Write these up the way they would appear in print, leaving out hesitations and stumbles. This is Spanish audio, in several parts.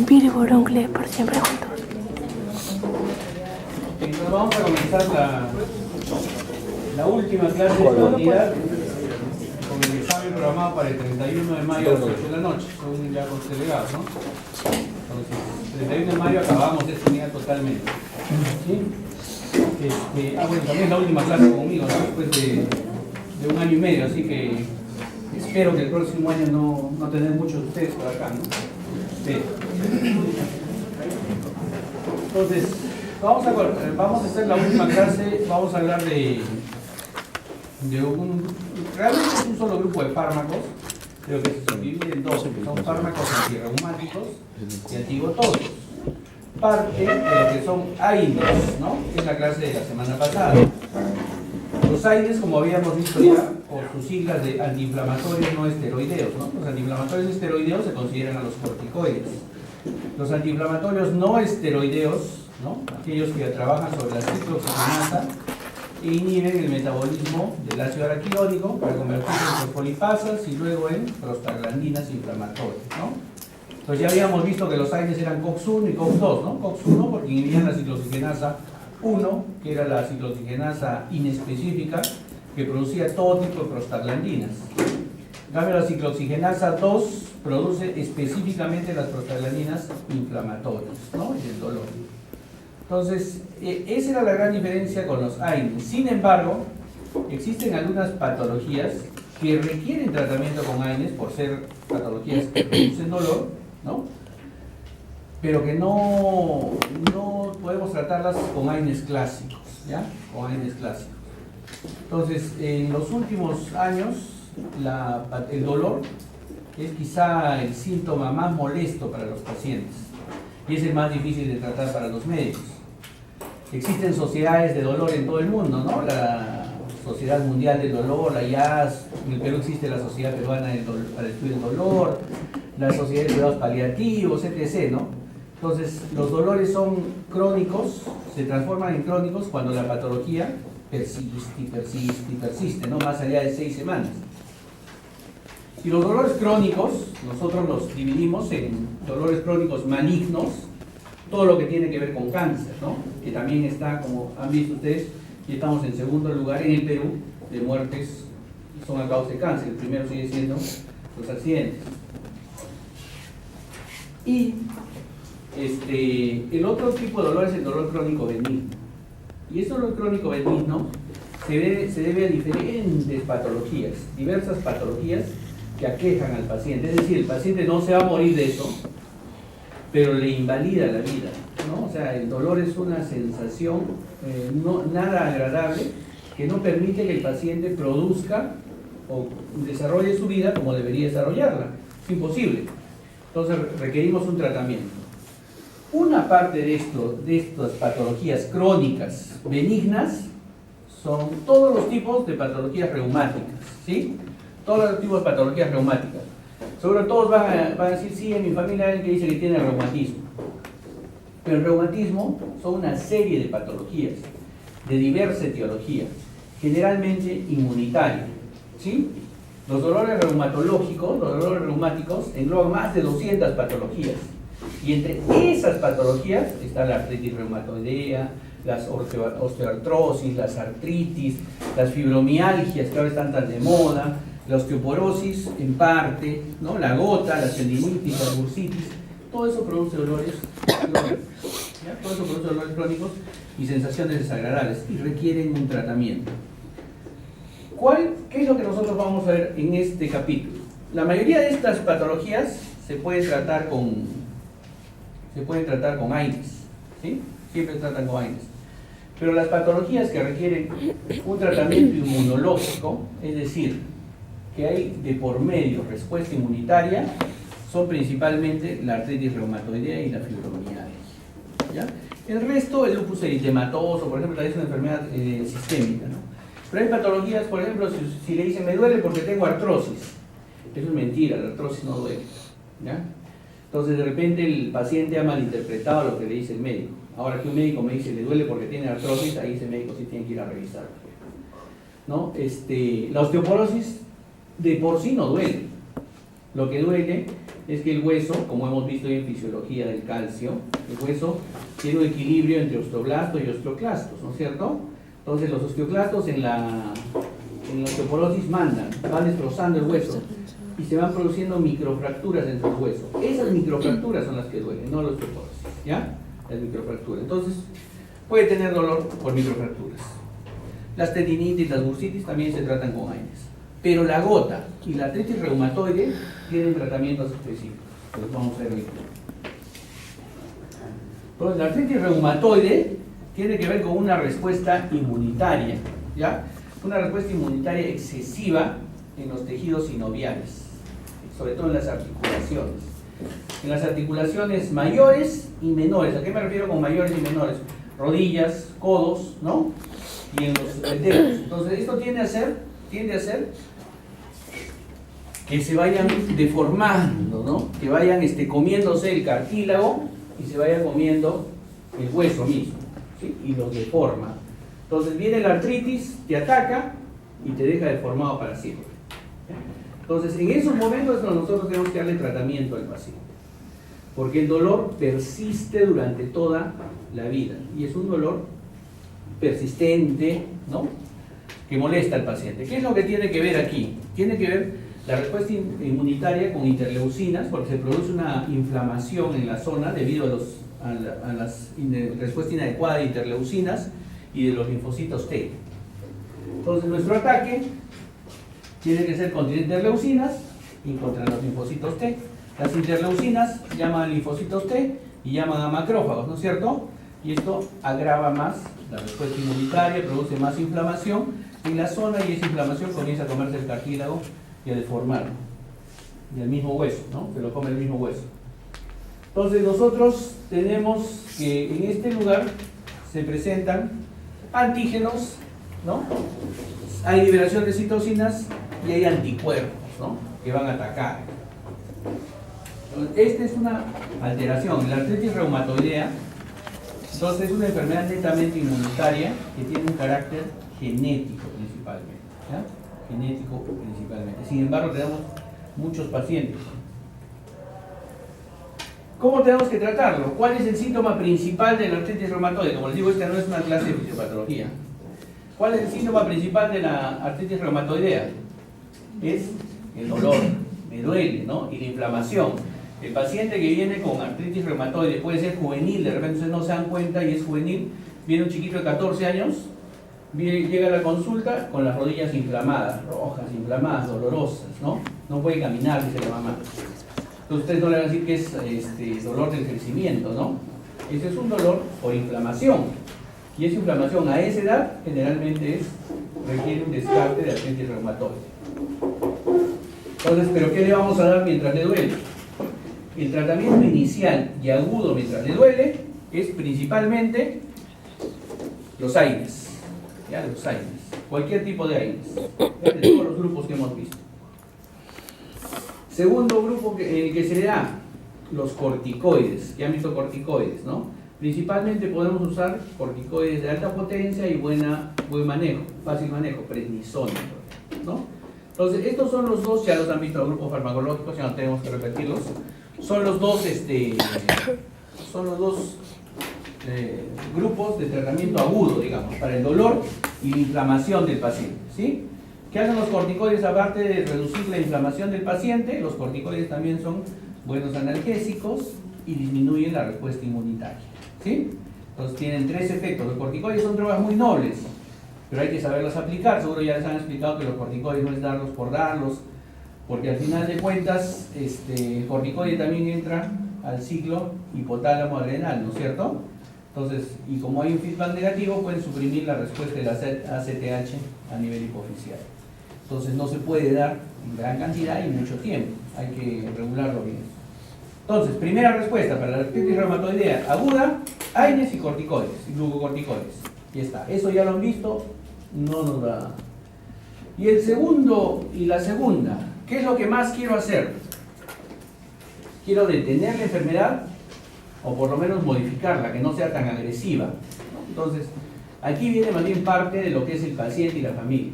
Vampiro y Boroncle por siempre juntos. Entonces vamos a comenzar la última clase de esta unidad con el examen programado para el 31 de mayo a las 8 de la noche, según ya los delegados, ¿no? Entonces, el 31 de mayo acabamos esta unidad totalmente. ¿Sí? Bueno, también es la última clase conmigo, ¿no? Después de un año y medio, así que espero que el próximo año no tener muchos de ustedes por acá, ¿no? Sí. Entonces, vamos a hacer la última clase, vamos a hablar de realmente es un solo grupo de fármacos, pero que se divide en dos, que son fármacos antirreumáticos y antigotólicos. Parte de lo que son AINES, ¿no? Que es la clase de la semana pasada. Los AINES, como habíamos visto ya, por sus siglas de antiinflamatorios no esteroideos, ¿no? Los antiinflamatorios esteroideos se consideran a los corticoides. Los antiinflamatorios no esteroideos, ¿no? Aquellos que trabajan sobre la ciclooxigenasa e inhiben el metabolismo del ácido araquidónico para convertirse en fosfolipasas y luego en prostaglandinas inflamatorias, ¿no? Entonces ya habíamos visto que los AINES eran COX-1 y COX-2, ¿no? COX-1 porque inhibían la ciclooxigenasa 1, que era la ciclooxigenasa inespecífica que producía todo tipo de prostaglandinas. En cambio, la ciclooxigenasa 2 produce específicamente las prostaglandinas inflamatorias, ¿no? Y el dolor. Entonces, esa era la gran diferencia con los AINES. Sin embargo, existen algunas patologías que requieren tratamiento con AINES por ser patologías que producen dolor, ¿no? Pero que no podemos tratarlas con AINES clásicos, ¿ya? Con AINES clásicos. Entonces, en los últimos años, el dolor es quizá el síntoma más molesto para los pacientes y es el más difícil de tratar para los médicos. Existen sociedades de dolor en todo el mundo, ¿no? La Sociedad Mundial del Dolor, la IAS, en el Perú existe la Sociedad Peruana para el Estudio del Dolor, la Sociedad de Cuidados Paliativos, etc., ¿no? Entonces, los dolores son crónicos, se transforman en crónicos cuando la patología persiste, ¿no? Más allá de 6 semanas. Y los dolores crónicos, nosotros los dividimos en dolores crónicos malignos, todo lo que tiene que ver con cáncer, ¿no? Que también está, como han visto ustedes, y estamos en segundo lugar en el Perú de muertes son a causa de cáncer. El primero sigue siendo los accidentes. Y el otro tipo de dolor es el dolor crónico benigno. Y ese dolor crónico benigno se debe a diferentes patologías, diversas patologías que aquejan al paciente. Es decir, el paciente no se va a morir de eso, pero le invalida la vida, ¿no? O sea, el dolor es una sensación nada agradable que no permite que el paciente produzca o desarrolle su vida como debería desarrollarla. Es imposible. Entonces requerimos un tratamiento. Una parte de estas patologías crónicas benignas son todos los tipos de patologías reumáticas, ¿sí? Todos los tipos de patologías reumáticas. Seguro todos van a decir, sí, en mi familia hay alguien que dice que tiene reumatismo. Pero el reumatismo son una serie de patologías de diversa etiología, generalmente inmunitaria, ¿sí? Los dolores reumatológicos, los dolores reumáticos, engloban más de 200 patologías. Y entre esas patologías está la artritis reumatoidea, las osteoartrosis, las artritis, las fibromialgias que ahora están tan de moda, la osteoporosis en parte, ¿no? La gota, la tendinitis, la bursitis, todo eso produce dolores crónicos, ¿ya? Todo eso produce dolores crónicos y sensaciones desagradables y requieren un tratamiento. ¿Qué es lo que nosotros vamos a ver en este capítulo? La mayoría de estas patologías se pueden tratar con AINES, ¿sí? Siempre se tratan con AINES. Pero las patologías que requieren un tratamiento inmunológico, es decir, que hay de por medio respuesta inmunitaria, son principalmente la artritis reumatoidea y la fibromialgia, ¿ya? El resto, el lupus eritematoso, por ejemplo, es una enfermedad sistémica, ¿no? Pero hay patologías, por ejemplo, si le dicen me duele porque tengo artrosis, eso es mentira, la artrosis no duele, ¿ya? Entonces de repente el paciente ha malinterpretado lo que le dice el médico. Ahora que un médico me dice le duele porque tiene artrosis, ahí ese médico sí tiene que ir a revisar, ¿no? La osteoporosis de por sí no duele, Lo que duele es que el hueso, como hemos visto en fisiología del calcio, el hueso tiene un equilibrio entre osteoblastos y osteoclastos, ¿no es cierto? Entonces los osteoclastos en la osteoporosis van destrozando el hueso y se van produciendo microfracturas dentro del hueso. Esas microfracturas son las que duelen, no la osteoporosis, ¿ya? Las microfracturas. Entonces, puede tener dolor por microfracturas. Las tendinitis, las bursitis también se tratan con AINES. Pero la gota y la artritis reumatoide tienen tratamientos específicos, que los vamos a ver hoy. Entonces, la artritis reumatoide tiene que ver con una respuesta inmunitaria, ¿ya? Una respuesta inmunitaria excesiva en los tejidos sinoviales, sobre todo en las articulaciones. En las articulaciones mayores y menores. ¿A qué me refiero con mayores y menores? Rodillas, codos, ¿no? Y en los dedos. Entonces, esto tiende a hacer que se vayan deformando, ¿no? Que vayan comiéndose el cartílago y se vayan comiendo el hueso mismo, ¿sí? Y los deforma. Entonces viene la artritis, te ataca y te deja deformado para siempre. Entonces, en esos momentos es cuando nosotros tenemos que darle tratamiento al paciente, porque el dolor persiste durante toda la vida y es un dolor persistente, ¿no? Que molesta al paciente. ¿Qué es lo que tiene que ver aquí? Tiene que ver la respuesta inmunitaria con interleucinas, porque se produce una inflamación en la zona debido a la respuesta inadecuada de interleucinas y de los linfocitos T. Entonces, nuestro ataque tiene que ser contra interleucinas y contra los linfocitos T. Las interleucinas llaman a linfocitos T y llaman a macrófagos, ¿no es cierto? Y esto agrava más la respuesta inmunitaria, produce más inflamación en la zona y esa inflamación comienza a comerse el cartílago y a deformarlo. Y el mismo hueso, ¿no? Se lo come el mismo hueso. Entonces nosotros tenemos que en este lugar se presentan antígenos, ¿no? Hay liberación de citocinas y hay anticuerpos, ¿no? Que van a atacar. Esta es una alteración. La artritis reumatoidea, entonces, es una enfermedad netamente inmunitaria que tiene un carácter genético principalmente, ¿ya? Genético principalmente. Sin embargo, tenemos muchos pacientes. ¿Cómo tenemos que tratarlo? ¿Cuál es el síntoma principal de la artritis reumatoide? Como les digo, esta no es una clase de fisiopatología. ¿Cuál es el síntoma principal de la artritis reumatoidea? Es el dolor, me duele, ¿no? Y la inflamación. El paciente que viene con artritis reumatoide puede ser juvenil, de repente ustedes no se dan cuenta y es juvenil. Viene un chiquito de 14 años, llega a la consulta con las rodillas inflamadas, rojas, inflamadas, dolorosas, ¿no? No puede caminar, dice la mamá. Entonces ustedes no le van a decir que es dolor del crecimiento, ¿no? Ese es un dolor por inflamación. Y esa inflamación a esa edad generalmente requiere un descarte de artritis reumatoide. Entonces, ¿pero qué le vamos a dar mientras le duele? El tratamiento inicial y agudo mientras le duele es principalmente los AINES, ¿ya? Los AINES, cualquier tipo de AINES, de todos los grupos que hemos visto. Segundo grupo que se le da, los corticoides, ya han visto corticoides, ¿no? Principalmente podemos usar corticoides de alta potencia y buen manejo, fácil manejo, prednisona, ¿no? Entonces, estos son los dos, ya los han visto los grupos farmacológicos, ya no tenemos que repetirlos. Son los dos grupos de tratamiento agudo, digamos, para el dolor y la inflamación del paciente, ¿sí? ¿Qué hacen los corticoides? Aparte de reducir la inflamación del paciente, los corticoides también son buenos analgésicos y disminuyen la respuesta inmunitaria, ¿sí? Entonces tienen tres efectos. Los corticoides son drogas muy nobles, pero hay que saberlas aplicar. Seguro ya les han explicado que los corticoides no es darlos por darlos, porque al final de cuentas el corticoide también entra al ciclo hipotálamo adrenal, ¿no es cierto? Entonces, y como hay un feedback negativo, pueden suprimir la respuesta de la ACTH a nivel hipoficial. Entonces no se puede dar en gran cantidad y mucho tiempo, hay que regularlo bien. Entonces, primera respuesta para la artritis reumatoidea aguda, AINES y corticoides, y glucocorticoides. Y está, eso ya lo han visto, no nos va. Y el segundo y la segunda, ¿qué es lo que más quiero hacer? Quiero detener la enfermedad o por lo menos modificarla, que no sea tan agresiva. Entonces, aquí viene más bien parte de lo que es el paciente y la familia.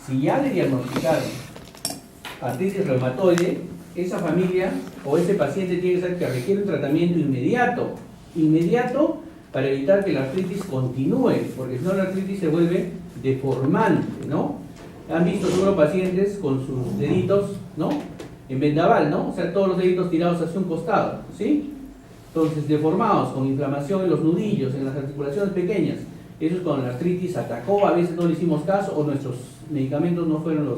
Si ya le diagnosticaron artritis reumatoide, esa familia o ese paciente tiene que saber que requiere un tratamiento inmediato para evitar que la artritis continúe, porque si no la artritis se vuelve deformante, ¿no? Han visto seguro pacientes con sus deditos, ¿no? En vendaval, ¿no? O sea, todos los deditos tirados hacia un costado, ¿sí? Entonces, deformados, con inflamación en los nudillos, en las articulaciones pequeñas. Eso es cuando la artritis atacó, a veces no le hicimos caso o nuestros medicamentos no fueron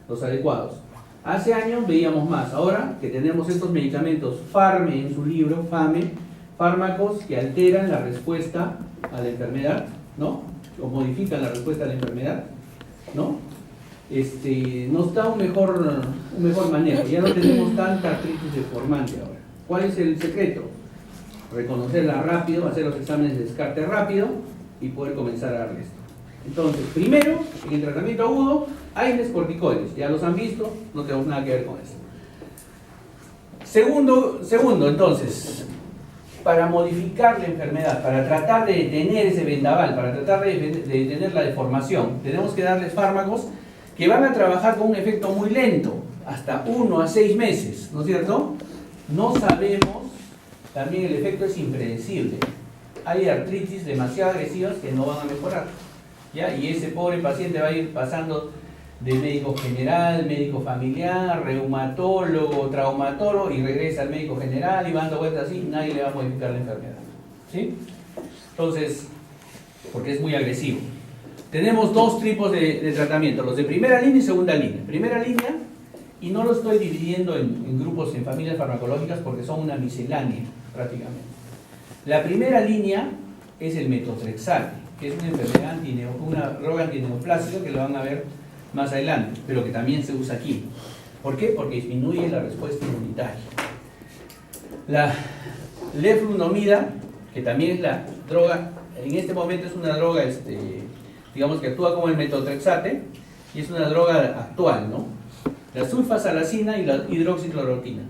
los adecuados. Hace años veíamos más, ahora que tenemos estos medicamentos, Farme en su libro, FAME, fármacos que alteran la respuesta a la enfermedad, ¿no? O modifican la respuesta a la enfermedad, ¿no? Nos da un mejor manejo, ya no tenemos tanta artritis deformante ahora. ¿Cuál es el secreto? Reconocerla rápido, hacer los exámenes de descarte rápido y poder comenzar a darle esto. Entonces, primero, en el tratamiento agudo, AINES corticoides, ya los han visto, no tenemos nada que ver con eso. Segundo, entonces, para modificar la enfermedad, para tratar de detener ese vendaval, para tratar de detener la deformación, tenemos que darles fármacos que van a trabajar con un efecto muy lento, hasta 1 a 6 meses, ¿no es cierto? No sabemos, también el efecto es impredecible. Hay artritis demasiado agresivas que no van a mejorar, ¿ya? Y ese pobre paciente va a ir pasando de médico general, médico familiar, reumatólogo, traumatólogo y regresa al médico general y va dando vueltas así, nadie le va a modificar la enfermedad, ¿sí? Entonces, porque es muy agresivo. Tenemos dos tipos de tratamiento, los de primera línea y segunda línea. Primera línea, y no lo estoy dividiendo en grupos, en familias farmacológicas porque son una miscelánea prácticamente. La primera línea es el metotrexate, que es una enfermedad una droga antineoplásica que lo van a ver más adelante, pero que también se usa aquí. ¿Por qué? Porque disminuye la respuesta inmunitaria. La leflunomida, que también es la droga, en este momento es una droga, digamos que actúa como el metotrexate, y es una droga actual, ¿no? La sulfasalacina y la hidroxicloroquina.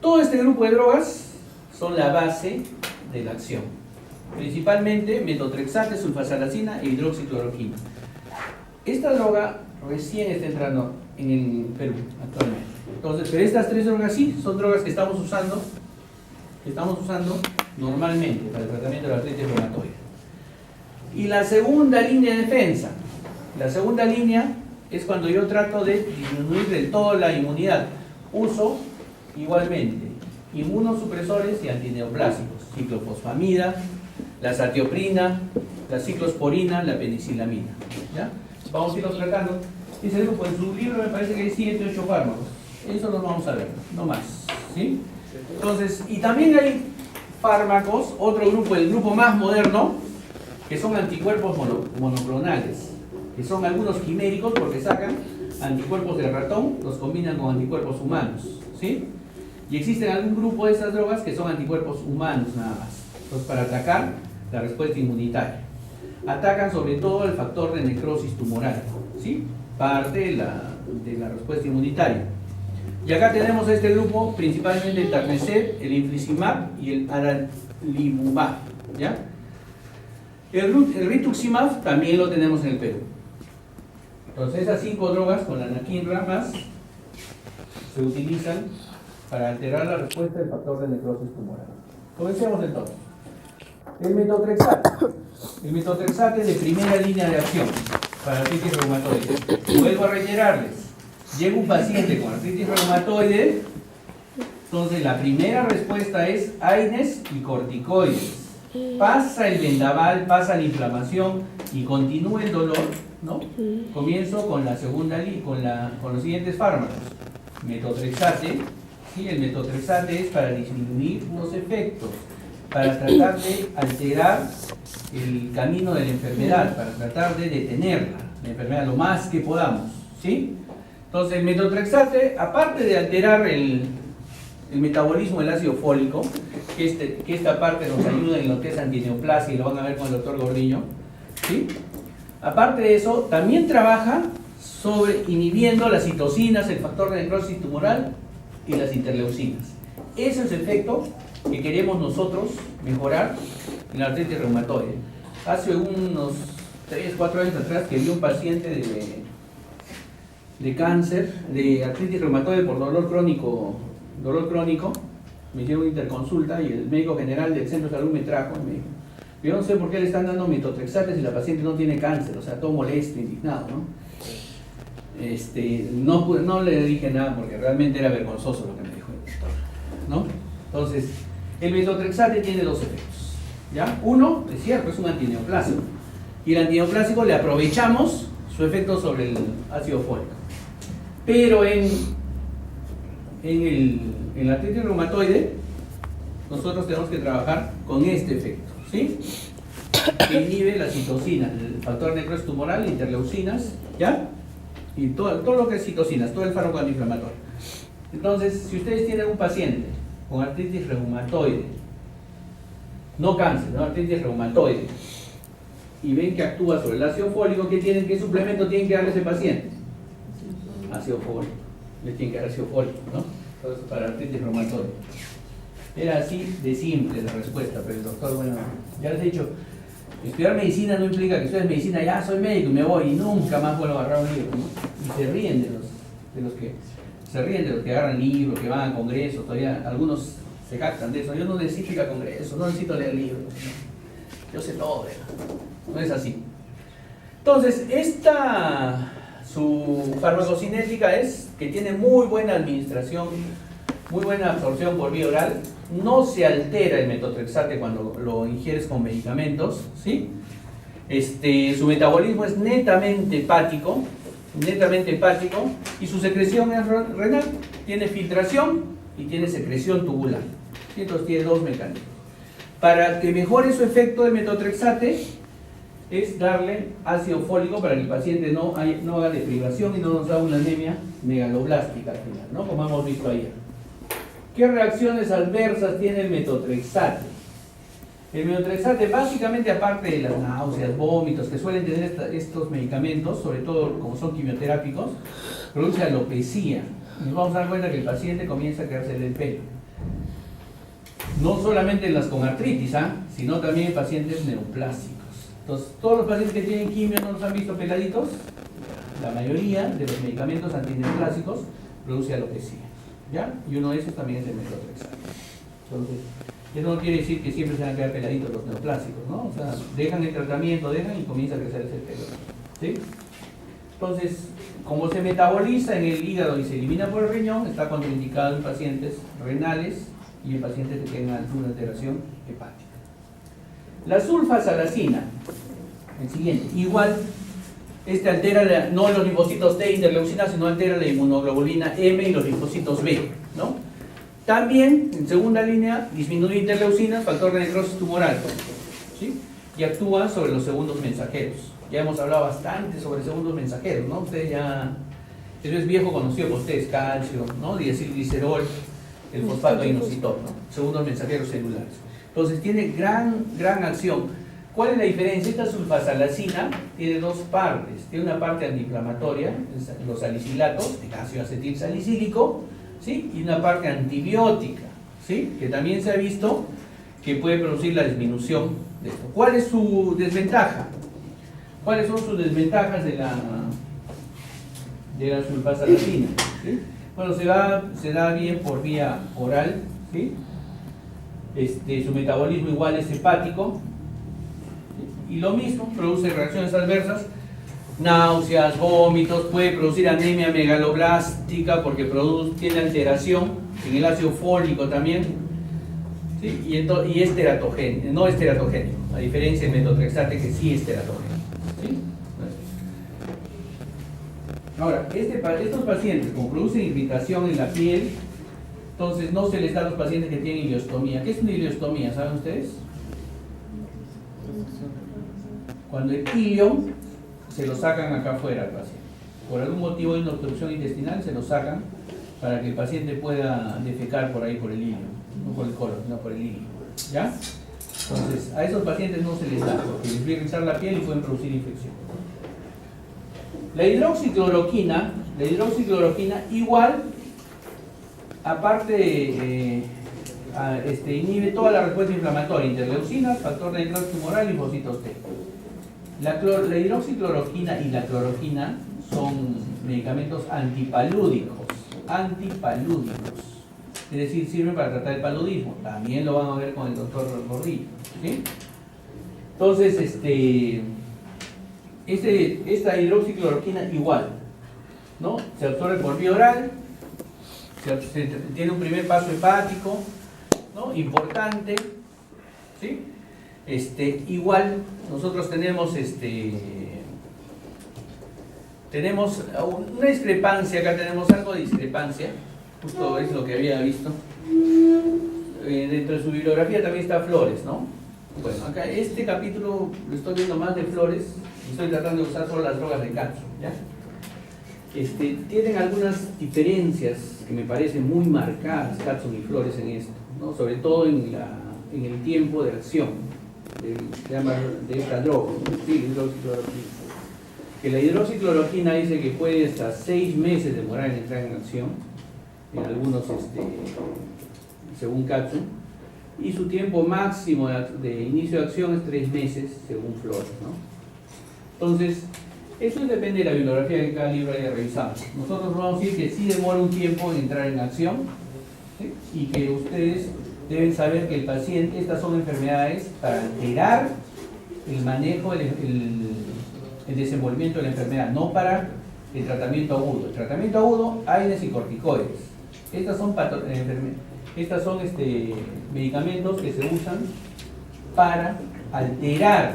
Todo este grupo de drogas son la base de la acción. Principalmente metotrexate, sulfasalacina e hidroxicloroquina. Esta droga recién está entrando en el Perú actualmente. Entonces, pero estas tres drogas sí son drogas que estamos usando normalmente para el tratamiento de la artritis reumatoide. Y la segunda línea de defensa. La segunda línea es cuando yo trato de disminuir del todo la inmunidad. Uso igualmente inmunosupresores y antineoplásicos, ciclofosfamida, la zatioprina, la ciclosporina, la penicilamina. ¿Ya? Vamos a irlos tratando. Ese grupo en su libro me parece que hay 7 u 8 fármacos. Eso los vamos a ver, no más. ¿Sí? Entonces, y también hay fármacos, otro grupo, el grupo más moderno, que son anticuerpos monoclonales, que son algunos quiméricos porque sacan anticuerpos del ratón, los combinan con anticuerpos humanos, ¿sí? Y existen algún grupo de esas drogas que son anticuerpos humanos nada más, entonces para atacar la respuesta inmunitaria. Atacan sobre todo el factor de necrosis tumoral, ¿sí? Parte de la respuesta inmunitaria. Y acá tenemos este grupo, principalmente el Tacneset, el Infliximab y el Adalimumab, ¿ya? El Rituximab también lo tenemos en el Perú. Entonces esas 5 drogas con la anakinra más se utilizan para alterar la respuesta del factor de necrosis tumoral. Comencemos entonces. El metotrexate. El metotrexate es de primera línea de acción para artritis reumatoide. Vuelvo a reiterarles. Llega un paciente con artritis reumatoide, entonces la primera respuesta es AINES y corticoides. Pasa el vendaval, pasa la inflamación y continúa el dolor, ¿no? Comienzo con la segunda con los siguientes fármacos. Metotrexate, ¿sí? El metotrexate es para disminuir los efectos, para tratar de alterar el camino de la enfermedad, para tratar de detenerla, la enfermedad lo más que podamos, ¿sí? Entonces el metotrexate, aparte de alterar el metabolismo del ácido fólico, que esta parte nos ayuda en lo que es antineoplasia y lo van a ver con el doctor Gordillo, ¿sí? Aparte de eso, también trabaja sobre inhibiendo las citocinas, el factor de necrosis tumoral y las interleucinas. Ese es el efecto que queremos nosotros mejorar en la artritis reumatoide. Hace unos 3 o 4 años atrás que vi un paciente de cáncer, de artritis reumatoide por dolor crónico, me hicieron una interconsulta y el médico general del centro de salud me trajo y me dijo, yo no sé por qué le están dando metotrexate si la paciente no tiene cáncer, o sea, todo molesto, indignado, ¿no? No le dije nada porque realmente era vergonzoso lo que me dijo el doctor, ¿no? Entonces, el metotrexate tiene dos efectos, ¿ya? Uno, es cierto, es un antineoplásico, y el antineoplásico le aprovechamos su efecto sobre el ácido fólico, pero en la artritis reumatoide nosotros tenemos que trabajar con este efecto, ¿sí? Que inhibe la citocina, el factor necrosis tumoral, interleucinas, ¿ya? Y todo lo que es citocinas, todo el fármaco antiinflamatorio. Entonces, si ustedes tienen un paciente con artritis reumatoide, no cáncer, no artritis reumatoide, y ven que actúa sobre el ácido fólico, ¿qué suplemento tienen que darle a ese paciente? Ácido fólico. Le tienen que dar ácido fólico, ¿no? Entonces, para artritis reumatoide. Era así de simple la respuesta, pero el doctor, bueno, ya les he dicho, estudiar medicina no implica que estudies medicina, ya soy médico y me voy y nunca más vuelvo a agarrar un libro, ¿no? Y se ríen de los que agarran libros, que van a congresos, todavía algunos se jactan de eso. Yo no necesito ir a congresos, no necesito leer libros, ¿no? Yo sé todo, no es así. Entonces, su farmacocinética es que tiene muy buena administración, muy buena absorción por vía oral, no se altera el metotrexate cuando lo ingieres con medicamentos, ¿sí? Su metabolismo es netamente hepático, y su secreción es renal, tiene filtración y tiene secreción tubular. Entonces tiene dos mecanismos. Para que mejore su efecto de metotrexate es darle ácido fólico para que el paciente no haga deprivación y no nos haga una anemia megaloblástica al final, ¿no? Como hemos visto ayer. ¿Qué reacciones adversas tiene el metotrexate? El metotrexate, básicamente, aparte de las náuseas, vómitos que suelen tener estos medicamentos, sobre todo como son quimioterápicos, produce alopecia. Nos vamos a dar cuenta que el paciente comienza a quedarse el pelo. No solamente en las con artritis, sino también en pacientes neoplásicos. Entonces, todos los pacientes que tienen quimio no los han visto peladitos. La mayoría de los medicamentos antineoplásicos produce alopecia, ¿ya? Y uno de esos también es el metotrexate. Entonces, eso no quiere decir que siempre se van a quedar peladitos los neoplásicos, ¿no? O sea, dejan el tratamiento, y comienza a crecer ese pelo, ¿sí? Entonces, como se metaboliza en el hígado y se elimina por el riñón, está contraindicado en pacientes renales y en pacientes que tengan alguna alteración hepática. La sulfasalacina, el siguiente, igual, altera no los linfocitos T interleucina, sino altera la inmunoglobulina M y los linfocitos B, ¿no? También, en segunda línea, disminuye interleucinas, factor de necrosis tumoral, ¿sí? Y actúa sobre los segundos mensajeros. Ya hemos hablado bastante sobre segundos mensajeros, ¿no? Ustedes ya, eso es viejo conocido por ustedes, calcio, ¿no? Diacilglicerol, el fosfato inositol, ¿no? Segundos mensajeros celulares. Entonces tiene gran acción. ¿Cuál es la diferencia? Esta sulfasalacina tiene dos partes. Tiene una parte antiinflamatoria, los salicilatos, el ácido acetil salicílico, ¿sí? Y una parte antibiótica, ¿sí? Que también se ha visto que puede producir la disminución de esto. ¿Cuál es su desventaja? ¿Cuáles son sus desventajas de la sulfasalacina? ¿Sí? Bueno, se da bien por vía oral, ¿sí? Su metabolismo igual es hepático, ¿sí? Y lo mismo, produce reacciones adversas, náuseas, vómitos, puede producir anemia megaloblástica porque tiene alteración en el ácido fólico también, ¿sí? Y es teratogénico, no es teratogénico, a diferencia del metotrexate que sí es teratogénico, ¿sí? Ahora, estos pacientes como producen irritación en la piel, entonces no se les da a los pacientes que tienen ileostomía. ¿Qué es una ileostomía? ¿Saben ustedes? Cuando el ilio se lo sacan acá afuera al paciente. Por algún motivo hay una obstrucción intestinal, se lo sacan para que el paciente pueda defecar por ahí por el ilio, no por el colon, sino por el ilio, ¿ya? Entonces, a esos pacientes no se les da porque les va a irritar la piel y pueden producir infección. La hidroxicloroquina igual, aparte inhibe toda la respuesta inflamatoria, interleucinas, factor de necrosis tumoral y linfocitos T. La hidroxicloroquina y la cloroquina son medicamentos antipalúdicos. Es decir, sirven para tratar el paludismo. También lo van a ver con el doctor Gordillo, ¿sí? Entonces, esta hidroxicloroquina igual, ¿no? Se absorbe por vía oral, tiene un primer paso hepático, ¿no? Importante, ¿sí? Igual nosotros tenemos una discrepancia, acá tenemos algo de discrepancia, justo es lo que había visto. Dentro de su bibliografía también está Flores, ¿no? Bueno, acá este capítulo lo estoy viendo más de Flores y estoy tratando de usar solo las drogas de Katsu, ¿ya? Tienen algunas diferencias que me parecen muy marcadas, Katsu y Flores, en esto, ¿no? Sobre todo en el tiempo de acción de esta droga, ¿sí? Hidroxicloroquina. Que la hidroxicloroquina dice que puede hasta 6 meses demorar en entrar en acción, en algunos, según Katsu, y su tiempo máximo de inicio de acción es 3 meses, según Flores, ¿no? Entonces, eso depende de la bibliografía que cada libro haya revisado. Nosotros vamos a decir que sí demora un tiempo en entrar en acción, ¿sí? Y que ustedes deben saber que el paciente, estas son enfermedades para alterar el manejo, el desenvolvimiento de la enfermedad, no para el tratamiento agudo. El tratamiento agudo, AINES y corticoides. Estas son medicamentos que se usan para alterar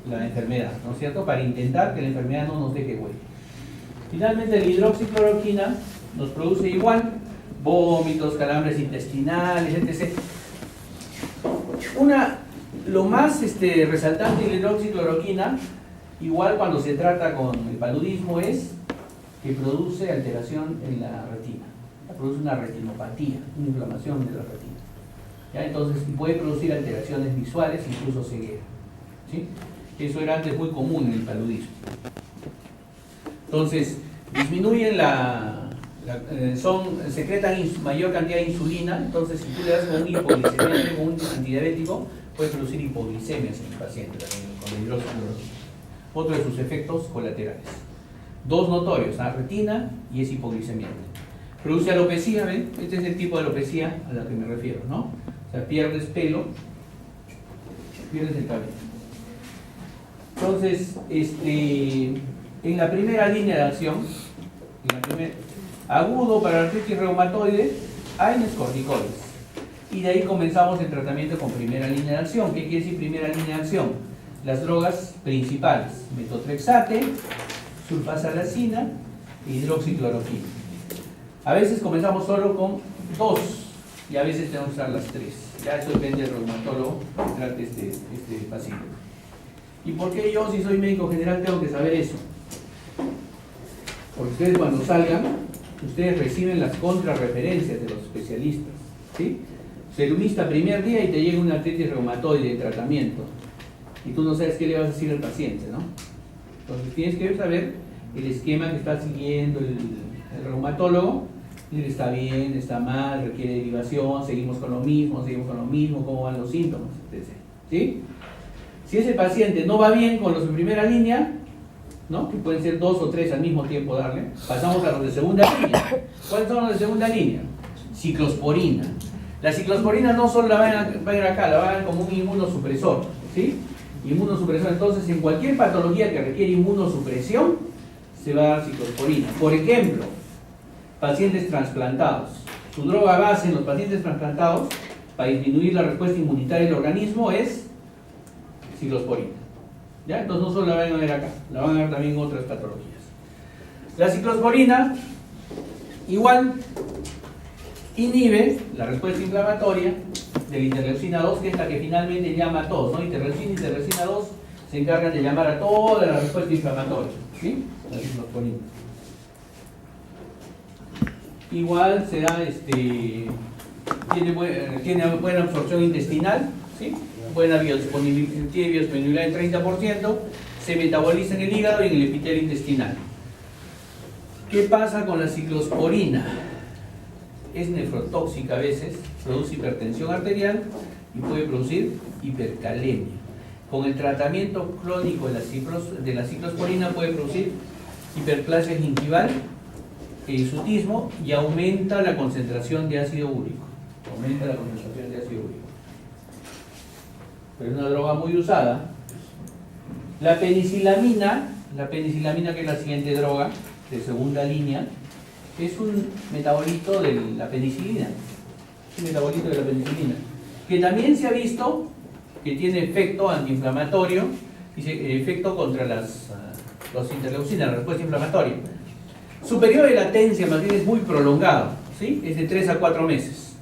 la enfermedad, ¿no es cierto? Para intentar que la enfermedad no nos deje huella. Finalmente, la hidroxicloroquina nos produce igual vómitos, calambres intestinales, etc. Lo más resaltante de la hidroxicloroquina, igual cuando se trata con el paludismo, es que produce alteración en la retina. Produce una retinopatía, una inflamación de la retina, ¿ya? Entonces puede producir alteraciones visuales, incluso ceguera, ¿sí? Eso era antes muy común en el paludismo. Entonces disminuyen secretan mayor cantidad de insulina. Entonces, si tú le das con un hipoglicemiante, con un antidiabético, puede producir hipoglicemias en el paciente también con la hidroxicloroquina. Otro de sus efectos colaterales, 2 notorios, la retina y es hipoglicemiante. Produce alopecia, ¿ven? Este es el tipo de alopecia a la que me refiero, ¿no? O sea, pierdes pelo, pierdes el cabello. Entonces, en la primera línea de acción, agudo para artritis reumatoide, AINES corticoides. Y de ahí comenzamos el tratamiento con primera línea de acción. ¿Qué quiere decir primera línea de acción? Las drogas principales, metotrexate, sulfasalazina e hidroxicloroquina. A veces comenzamos solo con 2 y a veces tenemos que usar las 3. Ya eso depende del reumatólogo que trate este paciente. ¿Y por qué yo, si soy médico general, tengo que saber eso? Porque ustedes cuando salgan, ustedes reciben las contrarreferencias de los especialistas, ¿sí? Serumista primer día y te llega una artritis reumatoide de tratamiento y tú no sabes qué le vas a decir al paciente, ¿no? Entonces tienes que saber el esquema que está siguiendo el reumatólogo. Está bien, está mal, requiere derivación, seguimos con lo mismo, cómo van los síntomas, etc. ¿Sí? Si ese paciente no va bien con los de primera línea, ¿no? Que pueden ser 2 o 3 al mismo tiempo darle, pasamos a los de segunda línea. ¿Cuáles son los de segunda línea? Ciclosporina. La ciclosporina no solo la van a ir acá, la van a ver como un inmunosupresor, ¿sí? Inmunosupresor. Entonces, en cualquier patología que requiere inmunosupresión, se va a dar ciclosporina. Por ejemplo, pacientes trasplantados. Su droga base en los pacientes trasplantados para disminuir la respuesta inmunitaria del organismo es ciclosporina. ¿Ya? Entonces no solo la van a ver acá, la van a ver también en otras patologías. La ciclosporina igual inhibe la respuesta inflamatoria de la interleucina 2, que es la que finalmente llama a todos, ¿no? Interleucina y interleucina 2 se encargan de llamar a toda la respuesta inflamatoria, ¿sí? La ciclosporina. Igual se da, tiene buena absorción intestinal, ¿sí? Tiene biodisponibilidad del 30%, se metaboliza en el hígado y en el epitelio intestinal. ¿Qué pasa con la ciclosporina? Es nefrotóxica a veces, produce hipertensión arterial y puede producir hipercalemia. con el tratamiento crónico de la ciclosporina puede producir hiperplasia gingival, hirsutismo y aumenta la concentración de ácido úrico. Aumenta la concentración de ácido úrico. Pero es una droga muy usada. La penicilamina, que es la siguiente droga de segunda línea, es un metabolito de la penicilina. Es un metabolito de la penicilina. Que también se ha visto que tiene efecto antiinflamatorio y efecto contra los interleucinas, la respuesta inflamatoria. Su periodo de latencia más bien es muy prolongado, ¿sí? Es de 3 a 4 meses.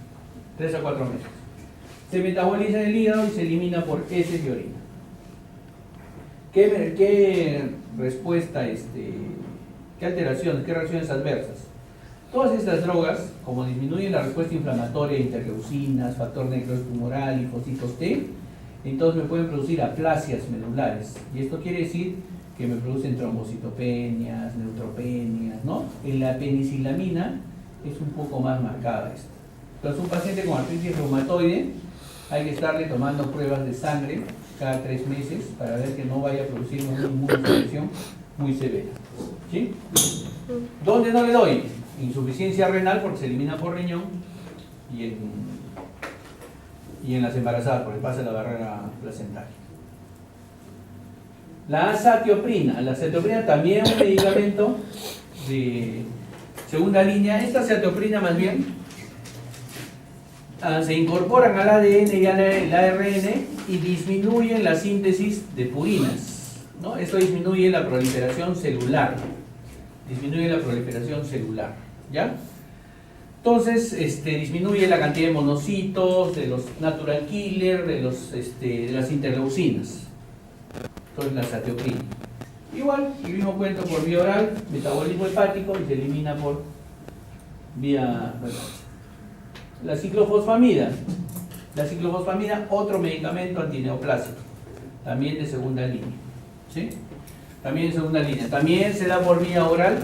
3 a 4 meses. Se metaboliza en el hígado y se elimina por heces y orina. ¿Qué respuesta, qué alteraciones, qué reacciones adversas? Todas estas drogas, como disminuyen la respuesta inflamatoria, interleucinas, factor necrosis tumoral, linfocitos T, entonces me pueden producir aplasias medulares. Y esto quiere decir que me producen trombocitopenias, neutropenias, ¿no? En la penicilamina es un poco más marcada esto. Entonces, un paciente con artritis reumatoide hay que estarle tomando pruebas de sangre cada 3 meses para ver que no vaya a producir una inmunosupresión muy severa. ¿Sí? ¿Dónde no le doy? Insuficiencia renal porque se elimina por riñón y en las embarazadas porque pasa la barrera placentaria. La azatioprina. La azatioprina también es un medicamento de segunda línea. Esta azatioprina más bien se incorporan al ADN y al ARN y disminuyen la síntesis de purinas, ¿no? Esto disminuye la proliferación celular. ¿Ya? Entonces, disminuye la cantidad de monocitos, de los natural killer, de las interleucinas. Entonces, la azatioprina. Igual, el mismo cuento por vía oral, metabolismo hepático y se elimina por vía renal. La ciclofosfamida. Otro medicamento antineoplásico, también de segunda línea. ¿Sí? También de segunda línea. También se da por vía oral,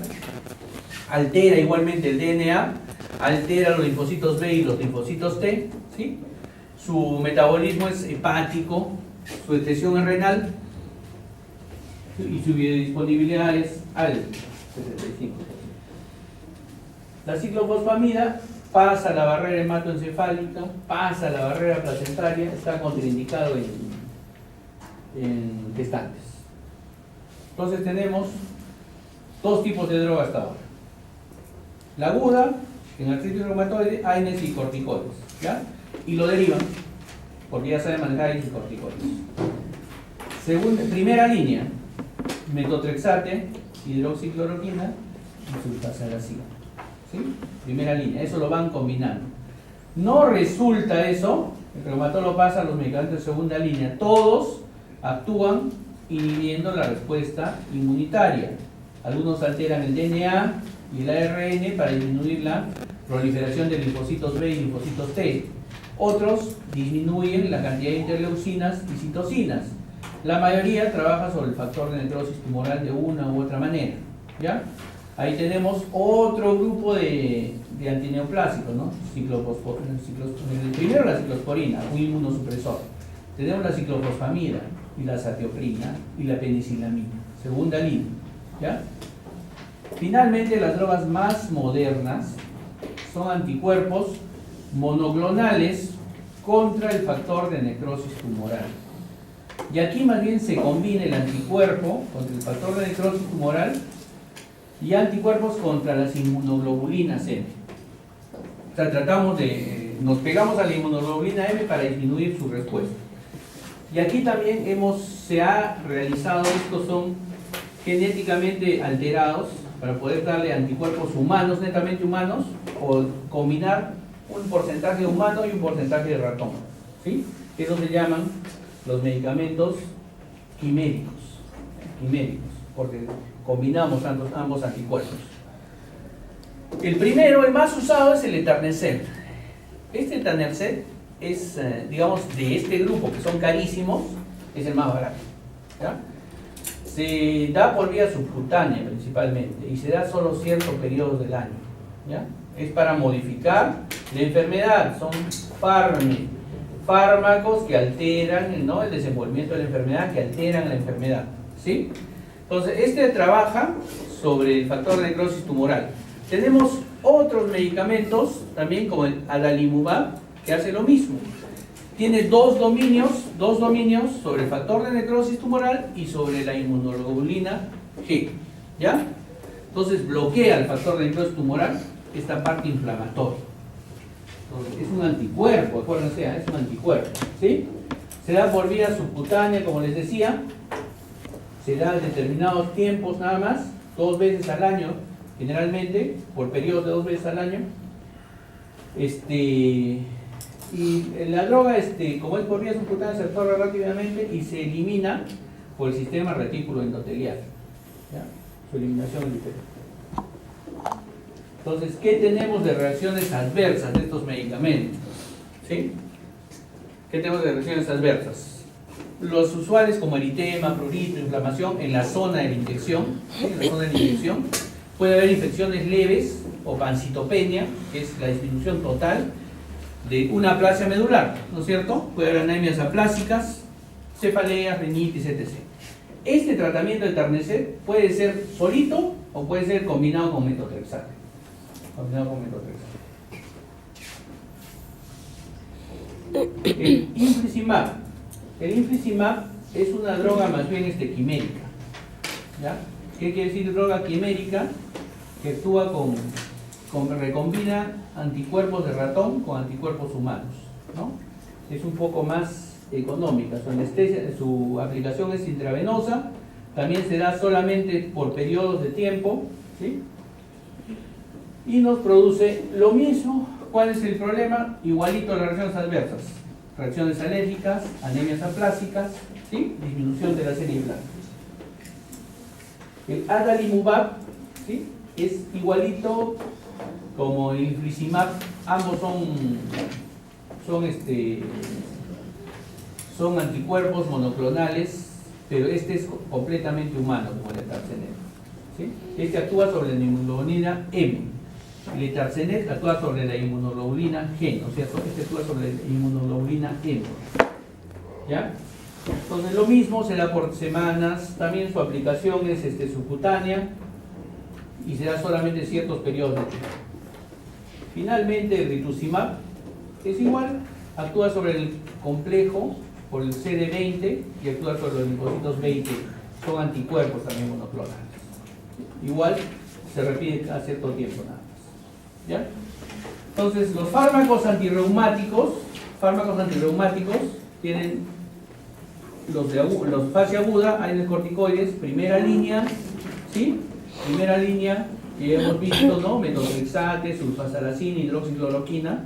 altera igualmente el DNA, altera los linfocitos B y los linfocitos T, ¿sí? Su metabolismo es hepático, su excreción es renal y su biodisponibilidad es al 75%. La ciclofosfamida pasa la barrera hematoencefálica, pasa la barrera placentaria, está contraindicado en gestantes. Entonces tenemos 2 tipos de drogas hasta ahora. La aguda, en artritis reumatoide, AINES y corticoides, ¿ya? Y lo derivan, porque ya saben manejar AINES y corticoides. Primera línea, metotrexate, hidroxicloroquina y sulfasalazina. ¿Sí? Primera línea, eso lo van combinando. No resulta eso, el reumatólogo pasa a los medicamentos de segunda línea, todos actúan inhibiendo la respuesta inmunitaria. Algunos alteran el DNA y el ARN para disminuir la proliferación de linfocitos B y linfocitos T. Otros disminuyen la cantidad de interleucinas y citocinas. La mayoría trabaja sobre el factor de necrosis tumoral de una u otra manera. ¿Ya? Ahí tenemos otro grupo de antineoplásicos, ¿no? El primero la ciclosporina, un inmunosupresor. Tenemos la ciclofosfamida y la azatioprina y la penicilamina, segunda línea. ¿Ya? Finalmente, las drogas más modernas son anticuerpos monoclonales contra el factor de necrosis tumoral. Y aquí más bien se combina el anticuerpo contra el factor de necrosis tumoral y anticuerpos contra las inmunoglobulinas M. O sea, nos pegamos a la inmunoglobulina M para disminuir su respuesta. Y aquí también se ha realizado, estos son genéticamente alterados para poder darle anticuerpos humanos, netamente humanos, o combinar un porcentaje humano y un porcentaje de ratón. ¿Sí? Eso se llaman los medicamentos quiméricos, porque combinamos ambos anticuerpos. El primero, el más usado, es el etanercept. Este etanercept es, digamos, de este grupo, que son carísimos, es el más barato. ¿Ya? Se da por vía subcutánea principalmente y se da solo ciertos periodos del año. ¿Ya? Es para modificar la enfermedad, son fármacos que alteran, ¿no?, el desenvolvimiento de la enfermedad, que alteran la enfermedad, ¿sí? Entonces, este trabaja sobre el factor de necrosis tumoral. Tenemos otros medicamentos, también como el adalimumab, que hace lo mismo. Tiene dos dominios sobre el factor de necrosis tumoral y sobre la inmunoglobulina G, ¿ya? Entonces bloquea el factor de necrosis tumoral, esta parte inflamatoria. Entonces, es un anticuerpo, acuérdense, es un anticuerpo, ¿sí? Se da por vía subcutánea, como les decía, se da en determinados tiempos nada más, 2 veces al año, generalmente, por periodos de 2 veces al año. Y la droga, como es por vía subcutánea, se absorbe rápidamente y se elimina por el sistema retículo endotelial. ¿Ya? Su eliminación es diferente. Entonces, ¿qué tenemos de reacciones adversas de estos medicamentos? ¿Sí? ¿Qué tenemos de reacciones adversas? Los usuales como eritema, prurito, inflamación en la zona de la inyección, ¿sí? En la zona de la inyección. Puede haber infecciones leves o pancitopenia, que es la disminución total de una aplasia medular, ¿no es cierto? Puede haber anemias aplásicas, cefaleas, rinitis, etc. Este tratamiento de Etanercept puede ser solito o puede ser combinado con metotrexato. El infliximab. El infliximab es una droga más bien quimérica. ¿Ya? ¿Qué quiere decir droga quimérica? Que actúa recombina anticuerpos de ratón con anticuerpos humanos, ¿no? Es un poco más económica. Su anestesia, su aplicación es intravenosa, también se da solamente por periodos de tiempo, ¿sí? Y nos produce lo mismo. ¿Cuál es el problema? Igualito a las reacciones adversas. Reacciones alérgicas, anemias aplásicas, ¿sí? Disminución de la serie blanca. El adalimumab, ¿sí?, es igualito como el infliximab. Ambos son anticuerpos monoclonales, pero este es completamente humano, como el Etanercept, ¿sí? Este actúa sobre la inmunoglobulina M. El Etanercept actúa sobre la inmunoglobulina G, ¿no es cierto? Este actúa sobre la inmunoglobulina M. ¿Ya? Entonces lo mismo, se da por semanas, también su aplicación es subcutánea y se da solamente ciertos periodos de tiempo. Finalmente el rituximab es igual, actúa sobre el complejo por el CD20 y actúa sobre los linfocitos 20, son anticuerpos también monoclonales. Igual se repite a cierto tiempo nada más. ¿Ya? Entonces los fármacos antirreumáticos tienen los fase aguda, hay corticoides, primera línea, ¿sí? Primera línea que hemos visto, ¿no? Metotrexate, sulfasalazina, hidroxicloroquina.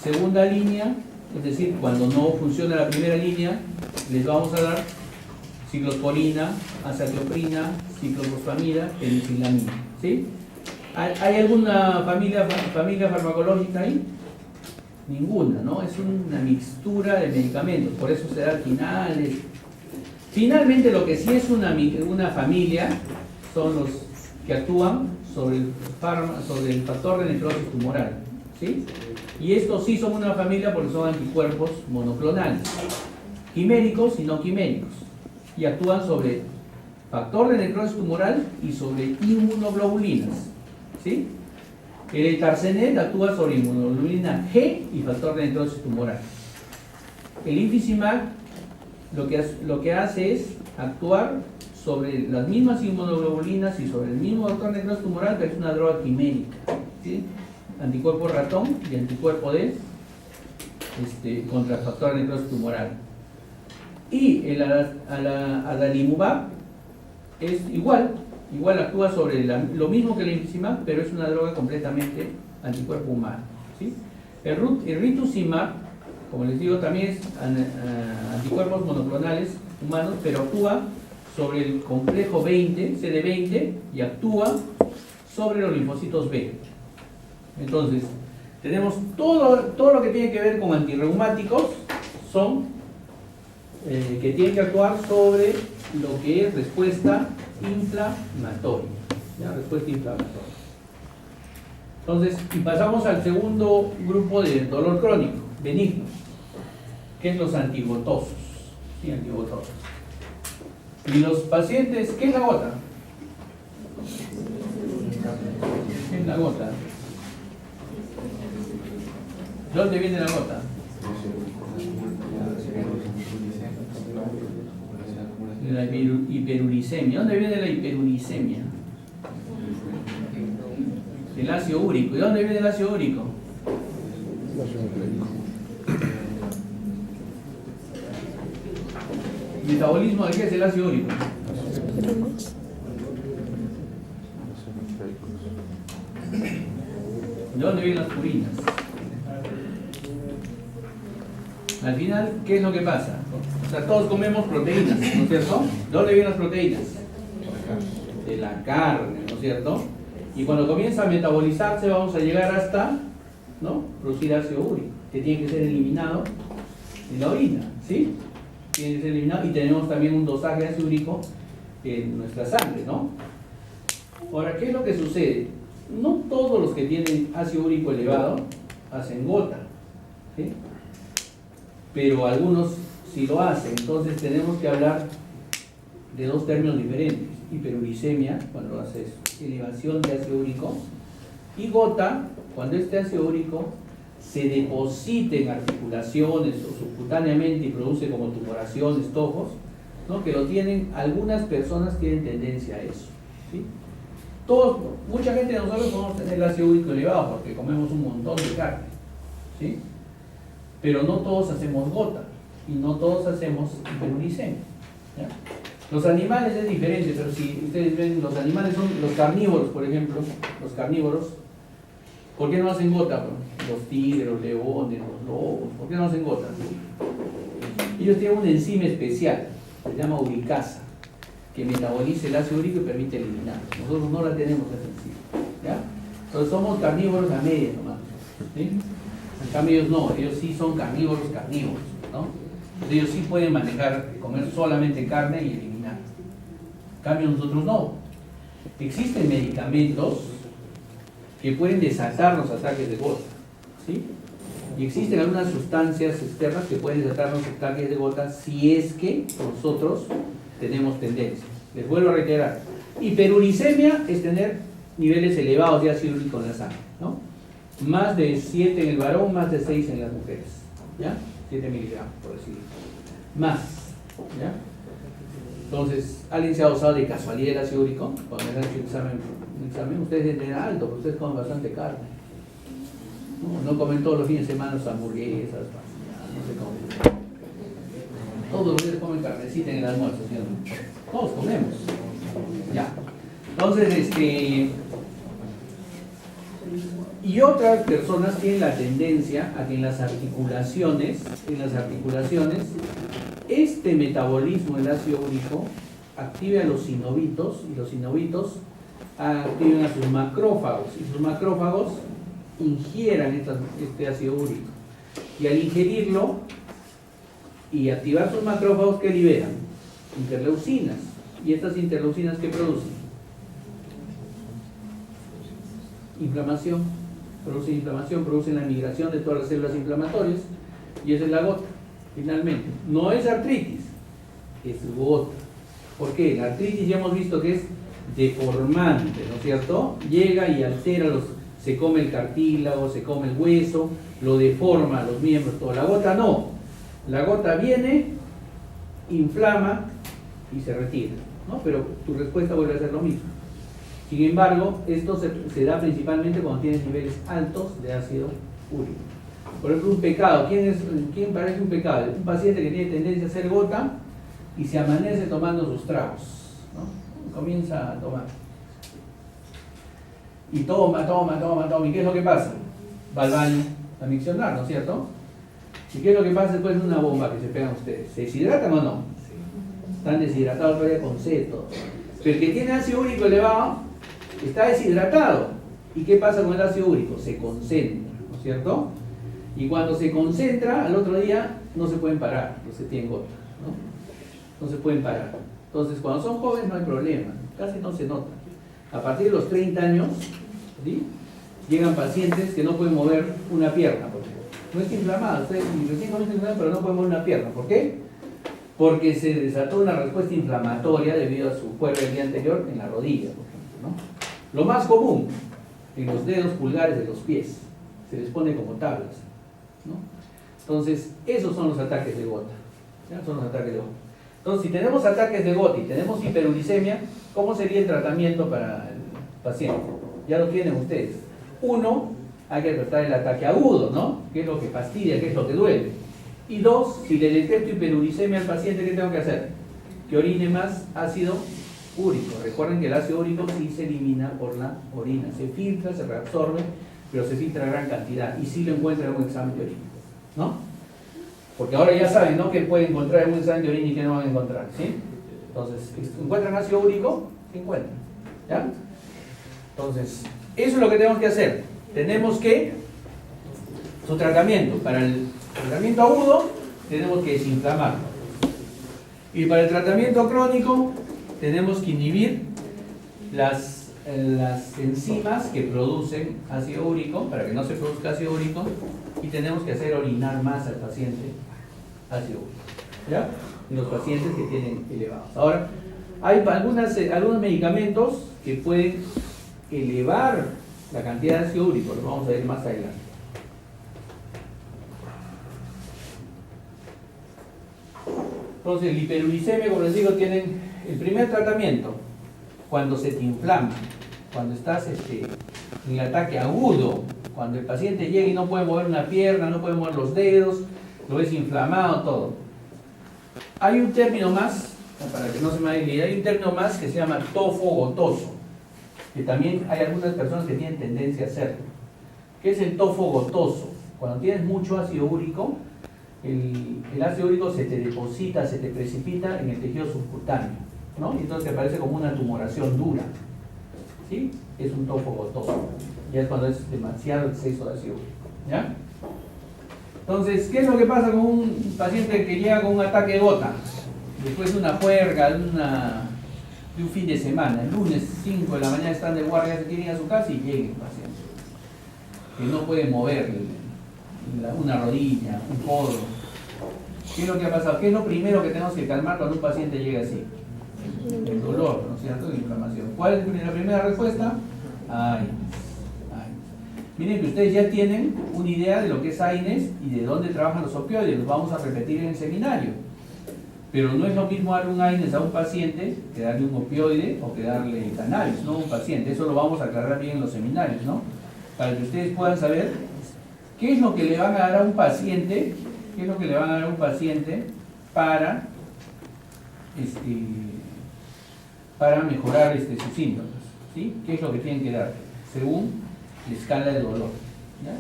Segunda línea, es decir, cuando no funciona la primera línea, les vamos a dar ciclosporina, azathioprina, ciclofosfamida, penicillamina, ¿sí? ¿Hay alguna familia farmacológica ahí? Ninguna, ¿no? Es una mixtura de medicamentos, por eso se da al final. Finalmente, lo que sí es una familia son los que actúan sobre el factor de necrosis tumoral, ¿sí? Y estos sí son una familia porque son anticuerpos monoclonales, quiméricos y no quiméricos, y actúan sobre factor de necrosis tumoral y sobre inmunoglobulinas, ¿sí? El Etanercept actúa sobre inmunoglobulina G y factor de necrosis tumoral. El infliximab lo que hace es actuar sobre las mismas inmunoglobulinas y sobre el mismo factor de necrosis tumoral, pero es una droga quimérica, ¿sí? Anticuerpo ratón y anticuerpo D contra el factor de necrosis tumoral. Y el adalimumab es igual actúa sobre lo mismo que el infliximab, pero es una droga completamente anticuerpo humano, ¿sí? El rituximab, como les digo, también es anticuerpos monoclonales humanos, pero actúa sobre el complejo 20, CD20, y actúa sobre los linfocitos B. Entonces, tenemos todo lo que tiene que ver con antirreumáticos, son que tienen que actuar sobre lo que es respuesta inflamatoria, ¿ya? Respuesta inflamatoria. Entonces, y pasamos al segundo grupo de dolor crónico, benigno. ¿Qué es los antigotosos? Sí, antigotosos. Y los pacientes, ¿qué es la gota? ¿Qué es la gota? ¿De dónde viene la gota? De la hiperuricemia. ¿Dónde viene la hiperuricemia? Del ácido úrico. ¿Y dónde viene el ácido úrico? ¿Metabolismo de qué es el ácido úrico? ¿De dónde vienen las purinas? Al final, ¿qué es lo que pasa? O sea, todos comemos proteínas, ¿no es cierto? ¿De dónde vienen las proteínas? De la carne, ¿no es cierto? Y cuando comienza a metabolizarse vamos a llegar hasta, ¿no?, producir ácido úrico, que tiene que ser eliminado en la orina, ¿sí? Tiene que ser eliminado y tenemos también un dosaje de ácido úrico en nuestra sangre, ¿no? Ahora, ¿qué es lo que sucede? No todos los que tienen ácido úrico elevado hacen gota, ¿sí? Pero algunos sí lo hacen. Entonces tenemos que hablar de dos términos diferentes: hiperuricemia, cuando haces elevación de ácido úrico, y gota, cuando este ácido úrico se deposita en articulaciones o subcutáneamente y produce como tumoraciones, tojos, ¿no?, que lo tienen, algunas personas tienen tendencia a eso, ¿sí? Mucha gente de nosotros podemos tener el ácido úrico elevado porque comemos un montón de carne, ¿sí? Pero no todos hacemos gota y no todos hacemos hiperuricemia, ¿ya? Los animales es diferente, pero si ustedes ven, los animales son los carnívoros, por ejemplo, los carnívoros, ¿por qué no hacen gota? Los tigres, los leones, los lobos, ¿por qué no hacen gota? Ellos tienen una enzima especial, se llama uricasa, que metaboliza el ácido úrico y permite eliminarlo. Nosotros no la tenemos esa enzima, ¿ya? Entonces somos carnívoros a media nomás, ¿sí? En cambio ellos no, ellos sí son carnívoros, ¿no? Ellos sí pueden manejar, comer solamente carne y eliminar. En cambio nosotros no. Existen medicamentos que pueden desatar los ataques de gota, ¿sí? Y existen algunas sustancias externas que pueden desatar los ataques de gota si es que nosotros tenemos tendencia. Les vuelvo a reiterar, hiperuricemia es tener niveles elevados de ácido úrico en la sangre, ¿no? Más de 7 en el varón, más de 6 en las mujeres, ¿ya? 7 miligramos, por decirlo. Más, ¿ya? Entonces, ¿alguien se ha usado de casualidad el ácido úrico? Cuando le han hecho un examen, ustedes tienen alto, porque ustedes comen bastante carne. No comen todos los fines de semana hamburguesas, no se comen. Todos los días comen carnecita en el almuerzo, ¿sí o no? Todos comemos. Ya. Entonces, y otras personas tienen la tendencia a que en las articulaciones, este metabolismo del ácido úrico active a los sinovitos, y los sinovitos activen a sus macrófagos, y sus macrófagos ingieran este ácido úrico. Y al ingerirlo y activar sus macrófagos, ¿qué liberan? Interleucinas. ¿Y estas interleucinas qué producen? Inflamación. Producen la migración de todas las células inflamatorias, y esa es la gota, finalmente. No es artritis, es gota. ¿Por qué? La artritis ya hemos visto que es deformante, ¿no es cierto? Llega y altera se come el cartílago, se come el hueso, lo deforma los miembros, todo. La gota no. La gota viene, inflama y se retira, ¿no? Pero tu respuesta vuelve a ser lo mismo. Sin embargo, esto se da principalmente cuando tienes niveles altos de ácido úrico. Por ejemplo, un pecado. ¿Quién parece un pecado? Un paciente que tiene tendencia a hacer gota y se amanece tomando sus tragos, ¿no? Comienza a tomar. Y toma. ¿Y qué es lo que pasa? Va al baño a miccionar, ¿no es cierto? ¿Y qué es lo que pasa después de una bomba que se pegan ustedes? ¿Se deshidratan o no? Están deshidratados todavía con sed. Pero el que tiene ácido úrico elevado está deshidratado. ¿Y qué pasa con el ácido úrico? Se concentra, ¿no es cierto? Y cuando se concentra, al otro día no se pueden parar, los que tienen gota, ¿no? No se pueden parar. Entonces, cuando son jóvenes no hay problema, casi no se nota. A partir de los 30 años, ¿sí?, llegan pacientes que no pueden mover una pierna, por ejemplo. no está inflamada, usted recién comienza a inflamar, pero no puede mover una pierna. ¿Por qué? Porque se desató una respuesta inflamatoria debido a su juego el día anterior en la rodilla, por ejemplo, ¿no? Lo más común, en los dedos pulgares de los pies, se les pone como tablas, ¿no? Entonces, esos son los ataques de gota. ¿Ya? Son los ataques de gota. Entonces, si tenemos ataques de gota y tenemos hiperuricemia, ¿cómo sería el tratamiento para el paciente? Ya lo tienen ustedes. Uno, hay que tratar el ataque agudo, ¿no? ¿Qué es lo que fastidia? ¿Qué es lo que duele? Y dos, si le detecto hiperuricemia al paciente, ¿qué tengo que hacer? Que orine más ácido úrico. Recuerden que el ácido úrico sí se elimina por la orina. Se filtra, se reabsorbe, pero se filtra a gran cantidad. Y sí lo encuentra en un examen de orina, ¿no? Porque ahora ya saben, ¿no? Que pueden encontrar en un examen de orina y que no van a encontrar, ¿sí? Entonces, ¿encuentran ácido úrico? Se encuentran, ¿ya? Entonces, eso es lo que tenemos que hacer. Tenemos que, su tratamiento, para el tratamiento agudo, tenemos que desinflamarlo. Y para el tratamiento crónico, tenemos que inhibir las enzimas que producen ácido úrico, para que no se produzca ácido úrico, y tenemos que hacer orinar más al paciente ácido úrico, ¿ya? En los pacientes que tienen elevados. Ahora, hay algunos medicamentos que pueden elevar la cantidad de ácido úrico, lo vamos a ver más adelante. Entonces, el hiperuricemia, como les digo, tienen el primer tratamiento cuando se te inflama, cuando estás en el ataque agudo, cuando el paciente llega y no puede mover una pierna, no puede mover los dedos, lo ves inflamado, todo. Hay un término más, para que no se me vaya a olvidar, hay un término más que se llama tofo gotoso, que también hay algunas personas que tienen tendencia a hacerlo. ¿Qué es el tofo gotoso? Cuando tienes mucho ácido úrico, el ácido úrico se te deposita, se te precipita en el tejido subcutáneo, ¿no? Y entonces te parece como una tumoración dura, ¿sí? Es un tofo gotoso. Ya es cuando es demasiado exceso de ácido úrico, ¿ya? Entonces, ¿qué es lo que pasa con un paciente que llega con un ataque de gota? Después de una juerga, de un fin de semana, el lunes 5 de la mañana están de guardia, se quieren ir a su casa y llega el paciente, que no puede mover una rodilla, un codo. ¿Qué es lo que ha pasado? ¿Qué es lo primero que tenemos que calmar cuando un paciente llega así? El dolor, ¿no es cierto? La inflamación. ¿Cuál es la primera respuesta? AINES. Miren que ustedes ya tienen una idea de lo que es AINES y de dónde trabajan los opioides, los vamos a repetir en el seminario. Pero no es lo mismo darle un AINES a un paciente que darle un opioide o que darle cannabis, no a un paciente. Eso lo vamos a aclarar bien en los seminarios, ¿no? Para que ustedes puedan saber qué es lo que le van a dar a un paciente, qué es lo que le van a dar a un paciente para mejorar sus síntomas, ¿sí? ¿Qué es lo que tienen que dar? Según la escala de dolor, ¿ya?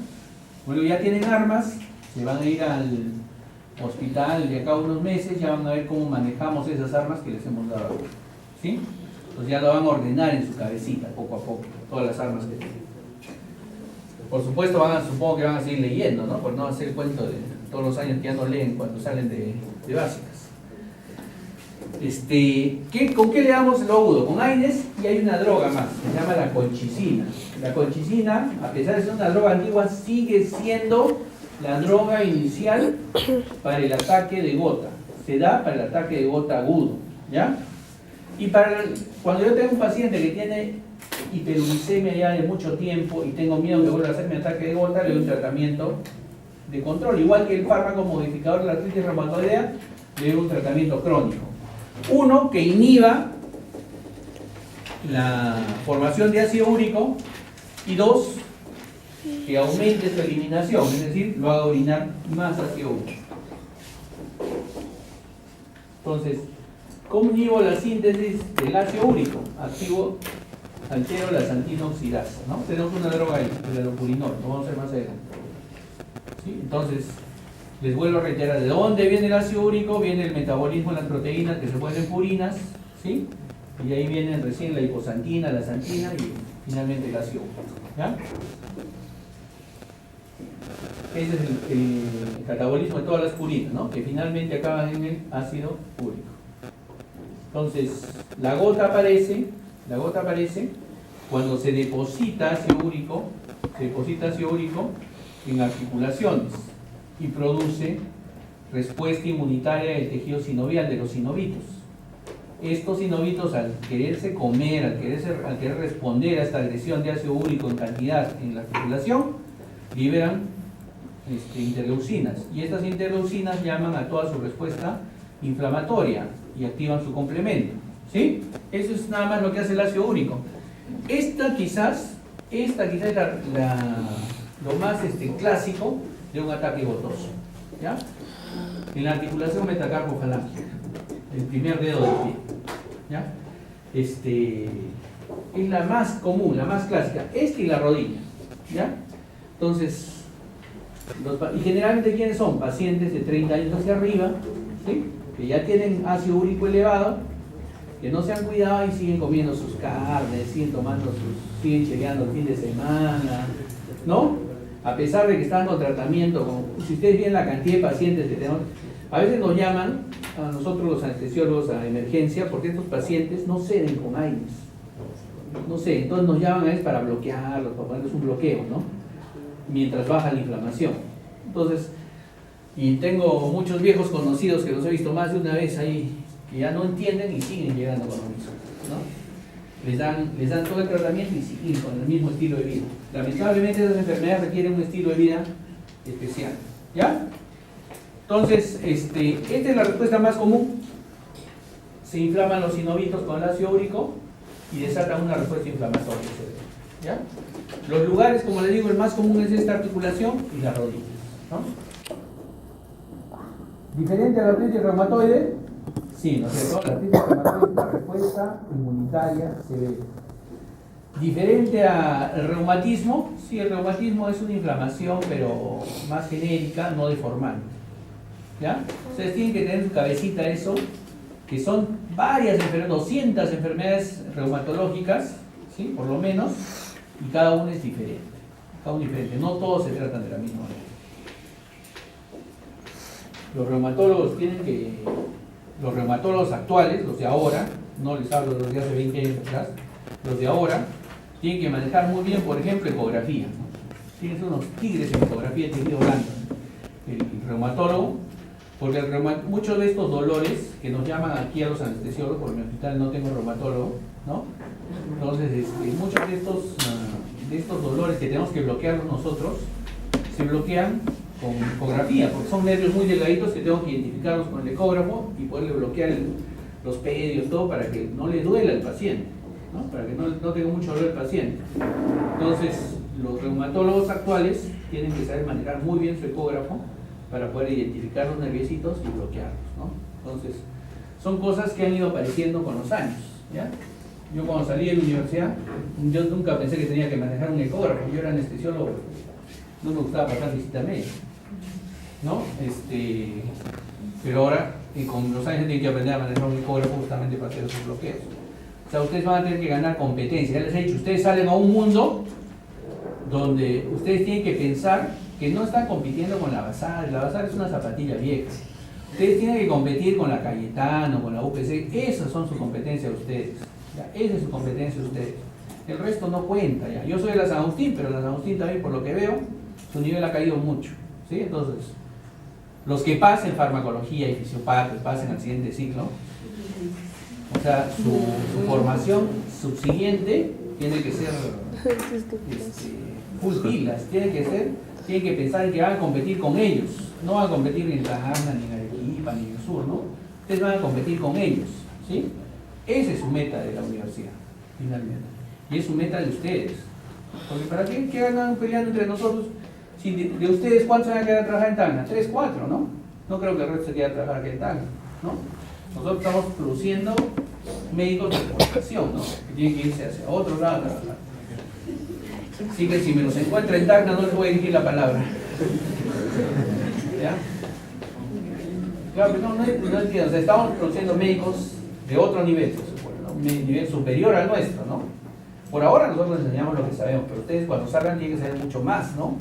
Bueno, ya tienen armas, se van a ir al hospital de acá a unos meses, ya van a ver cómo manejamos esas armas que les hemos dado, ¿sí? Entonces ya lo van a ordenar en su cabecita, poco a poco, todas las armas que tienen. Por supuesto, supongo que van a seguir leyendo, ¿no? Por no hacer el cuento de todos los años que ya no leen cuando salen de básicas. ¿Con qué le damos lo agudo? Con AINES, y hay una droga más, que se llama la colchicina. La colchicina, a pesar de ser una droga antigua, sigue siendo la droga inicial para el ataque de gota. Se da para el ataque de gota agudo, ¿ya? Y cuando yo tengo un paciente que tiene hiperuricemia ya de mucho tiempo y tengo miedo que vuelva a hacer mi ataque de gota, le doy un tratamiento de control. Igual que el fármaco modificador de la artritis reumatoidea, le doy un tratamiento crónico. Uno, que inhiba la formación de ácido úrico, y dos, que aumente su eliminación, es decir, lo haga orinar más ácido úrico. Entonces, ¿cómo inhibo la síntesis del ácido úrico? Altero la xantina oxidasa, ¿no? Tenemos una droga ahí, el allopurinol, lo vamos a ver más adelante, ¿sí? Entonces, les vuelvo a reiterar, ¿de dónde viene el ácido úrico? Viene el metabolismo de las proteínas que se vuelven purinas, ¿sí? Y ahí vienen recién la hipoxantina, la xantina y finalmente el ácido úrico, ¿ya? Ese es el catabolismo de todas las purinas, ¿no? Que finalmente acaban en el ácido úrico. Entonces, la gota aparece cuando se deposita ácido úrico en articulaciones, y produce respuesta inmunitaria del tejido sinovial, de los sinovitos. Estos sinovitos, al quererse comer, al querer responder a esta agresión de ácido úrico en cantidad en la articulación, liberan interleucinas, y estas interleucinas llaman a toda su respuesta inflamatoria y activan su complemento, ¿sí? Eso es nada más lo que hace el ácido úrico. Esta quizás es lo más clásico de un ataque gotoso, ¿ya? En la articulación metacarpofalángica, el primer dedo del pie, ¿ya? Es la más común, la más clásica, y la rodilla, ¿ya? Entonces, y generalmente, ¿quiénes son? Pacientes de 30 años hacia arriba, ¿sí? Que ya tienen ácido úrico elevado, que no se han cuidado y siguen comiendo sus carnes, siguen chequeando el fin de semana, ¿no? A pesar de que están con tratamiento, si ustedes ven la cantidad de pacientes que tenemos, a veces nos llaman a nosotros los anestesiólogos a emergencia porque estos pacientes no ceden con AINES, no sé, entonces nos llaman a veces para bloquearlos, para ponerles un bloqueo, ¿no? Mientras baja la inflamación. Entonces, y tengo muchos viejos conocidos que los he visto más de una vez ahí, que ya no entienden y siguen llegando con lo mismo, ¿no? Les dan todo el tratamiento y siguen con el mismo estilo de vida. Lamentablemente esas enfermedades requieren un estilo de vida especial, ¿ya? Entonces, esta es la respuesta más común. Se inflaman los sinovitos con el ácido úrico y desatan una respuesta inflamatoria, ¿ya? Los lugares, como les digo, el más común es esta articulación y las rodillas, ¿no? ¿Diferente a la artritis reumatoide? Sí, ¿no es cierto? La artritis reumatoide es una respuesta inmunitaria severa. ¿Diferente al reumatismo? Sí, el reumatismo es una inflamación, pero más genérica, no deformante, ¿ya? Ustedes tienen que tener en su cabecita eso, que son varias enfermedades, 200 enfermedades reumatológicas, ¿sí? Por lo menos, y cada uno es diferente. No todos se tratan de la misma manera. Los reumatólogos actuales, los de ahora, no les hablo de los de hace 20 años atrás, los de ahora tienen que manejar muy bien, por ejemplo, ecografía, ¿no? Tienen unos tigres en ecografía de tejido blando, el reumatólogo, porque muchos de estos dolores que nos llaman aquí a los anestesiólogos, porque en mi hospital no tengo reumatólogo, ¿no? Entonces, muchos de estos dolores que tenemos que bloquearlos nosotros, se bloquean con ecografía, porque son nervios muy delgaditos que tengo que identificarlos con el ecógrafo y poderle bloquear los pedios, todo para que no le duela al paciente, ¿no? Para que no tenga mucho dolor el paciente. Entonces, los reumatólogos actuales tienen que saber manejar muy bien su ecógrafo para poder identificar los nerviecitos y bloquearlos, ¿no? Entonces, son cosas que han ido apareciendo con los años, ¿ya? Yo cuando salí de la universidad, yo nunca pensé que tenía que manejar un ecógrafo. Yo era anestesiólogo, no me gustaba pasar visita médica, ¿no? Pero ahora, con los años, tienen que aprender a manejar un ecógrafo justamente para hacer esos bloqueos. O sea, ustedes van a tener que ganar competencia. Ya les he dicho, ustedes salen a un mundo donde ustedes tienen que pensar que no están compitiendo con la Basar. La Basar es una zapatilla vieja. Ustedes tienen que competir con la Cayetano, con la UPC. Esas son sus competencias de ustedes. Ya, esa es su competencia de ustedes. El resto no cuenta. Ya. Yo soy de la San Agustín, pero la San Agustín también, por lo que veo, su nivel ha caído mucho, ¿sí? Entonces, los que pasen farmacología y fisiopatos, pasen al siguiente ciclo, o sea, su formación subsiguiente tiene que ser full pilas, tiene que pensar en que van a competir con ellos, no van a competir ni en Tajana, ni en Arequipa, ni en el sur, ¿no? Ustedes van a competir con ellos, ¿sí? Esa es su meta de la universidad, finalmente, y es su meta de ustedes, porque ¿para qué ganan peleando entre nosotros? Si de ustedes, ¿cuántos van a quedar a trabajar en Tacna? 3, 4, ¿no? No creo que el resto se quede a trabajar aquí en Tacna, ¿no? Nosotros estamos produciendo médicos de exportación, ¿no? Que tienen que irse hacia otro lado a trabajar. Así que si me los encuentro en Tacna, no les voy a dirigir la palabra. ¿Ya? Claro, pero no entiendo. O sea, estamos produciendo médicos de otro nivel, se supone, ¿no? Un nivel superior al nuestro, ¿no? Por ahora nosotros les enseñamos lo que sabemos, pero ustedes cuando salgan tienen que saber mucho más, ¿no?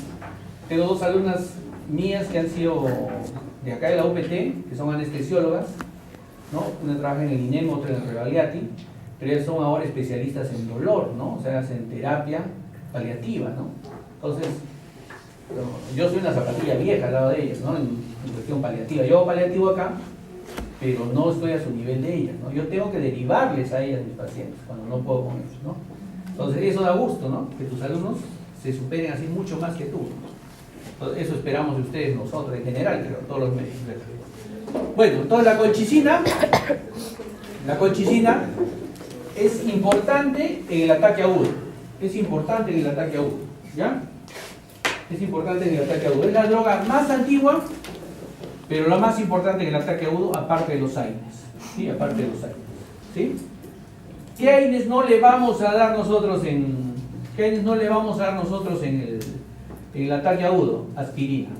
Tengo 2 alumnas mías que han sido de acá de la UPT, que son anestesiólogas, ¿no? Una trabaja en el INEM, otra en el Rebagliati, pero ellas son ahora especialistas en dolor, ¿no? O sea, hacen terapia paliativa, ¿no? Entonces, Yo soy una zapatilla vieja al lado de ellas, ¿no? En cuestión paliativa. Yo hago paliativo acá, pero no estoy a su nivel de ellas, ¿no? Yo tengo que derivarles a ellas mis pacientes cuando no puedo con ellos, ¿no? Entonces eso da gusto, ¿no? Que tus alumnos se superen así mucho más que tú. Entonces, eso esperamos de ustedes, nosotros en general, pero todos los médicos. Bueno, entonces la colchicina es importante en el ataque agudo. Es importante en el ataque agudo, ¿ya? Es importante en el ataque agudo. Es la droga más antigua, pero la más importante en el ataque agudo, aparte de los AINES. ¿Sí? Aparte de los AINES. ¿Sí? ¿Qué AINES no le vamos a dar nosotros en el ataque agudo? Aspirina.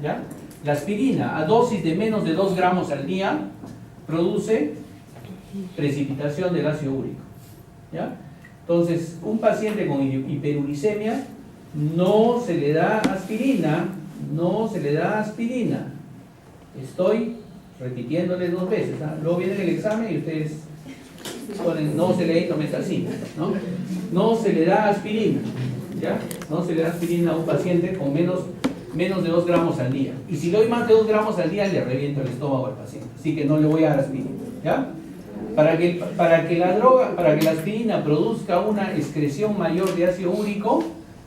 ¿Ya? La aspirina a dosis de menos de 2 gramos al día produce precipitación del ácido úrico. ¿Ya? Entonces, un paciente con hiperuricemia no se le da aspirina, no se le da aspirina. Estoy repitiéndoles 2 veces, ¿eh? Luego viene el examen y ustedes ponen no se le da indometacina, ¿no? No se le da aspirina, ¿ya? No se le da aspirina a un paciente con menos de 2 gramos al día. Y si le doy más de 2 gramos al día, le reviento el estómago al paciente. Así que no le voy a dar aspirina, ¿ya? Para que la aspirina produzca una excreción mayor de ácido úrico,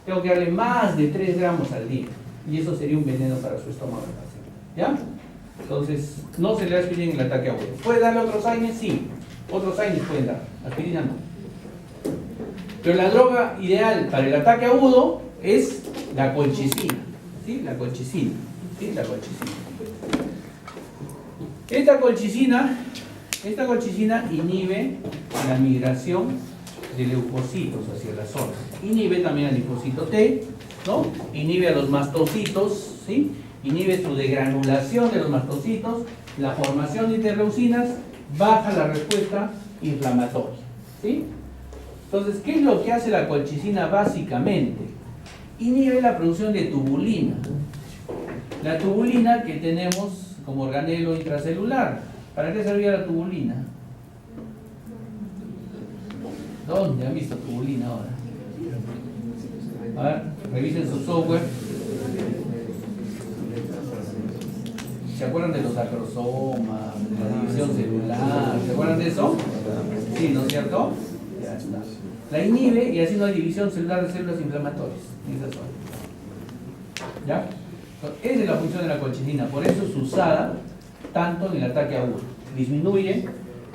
tengo que darle más de 3 gramos al día. Y eso sería un veneno para su estómago del paciente, ¿ya? Entonces, no se le da aspirina en el ataque agudo. ¿Puede darle otros AINES? Sí. Otros AINES pueden dar. Aspirina no. Pero la droga ideal para el ataque agudo es la colchicina. ¿Sí? La colchicina. ¿Sí? La colchicina. Esta colchicina inhibe la migración de leucocitos hacia la zona. Inhibe también al linfocito T, ¿no? Inhibe a los mastocitos, ¿sí? Inhibe su degranulación de los mastocitos, la formación de interleucinas, baja la respuesta inflamatoria, ¿sí? Entonces, ¿qué es lo que hace la colchicina básicamente? Inhibe la producción de tubulina. La tubulina que tenemos como organelo intracelular. ¿Para qué servía la tubulina? ¿Dónde han visto tubulina ahora? A ver, revisen su software. ¿Se acuerdan de los acrosomas, de la división celular? ¿Se acuerdan de eso? Sí, ¿no es cierto? Ya está. La inhibe y así no hay división celular de células inflamatorias. Esa zona. ¿Ya? Esa es la función de la colchicina, por eso es usada tanto en el ataque agudo. Disminuye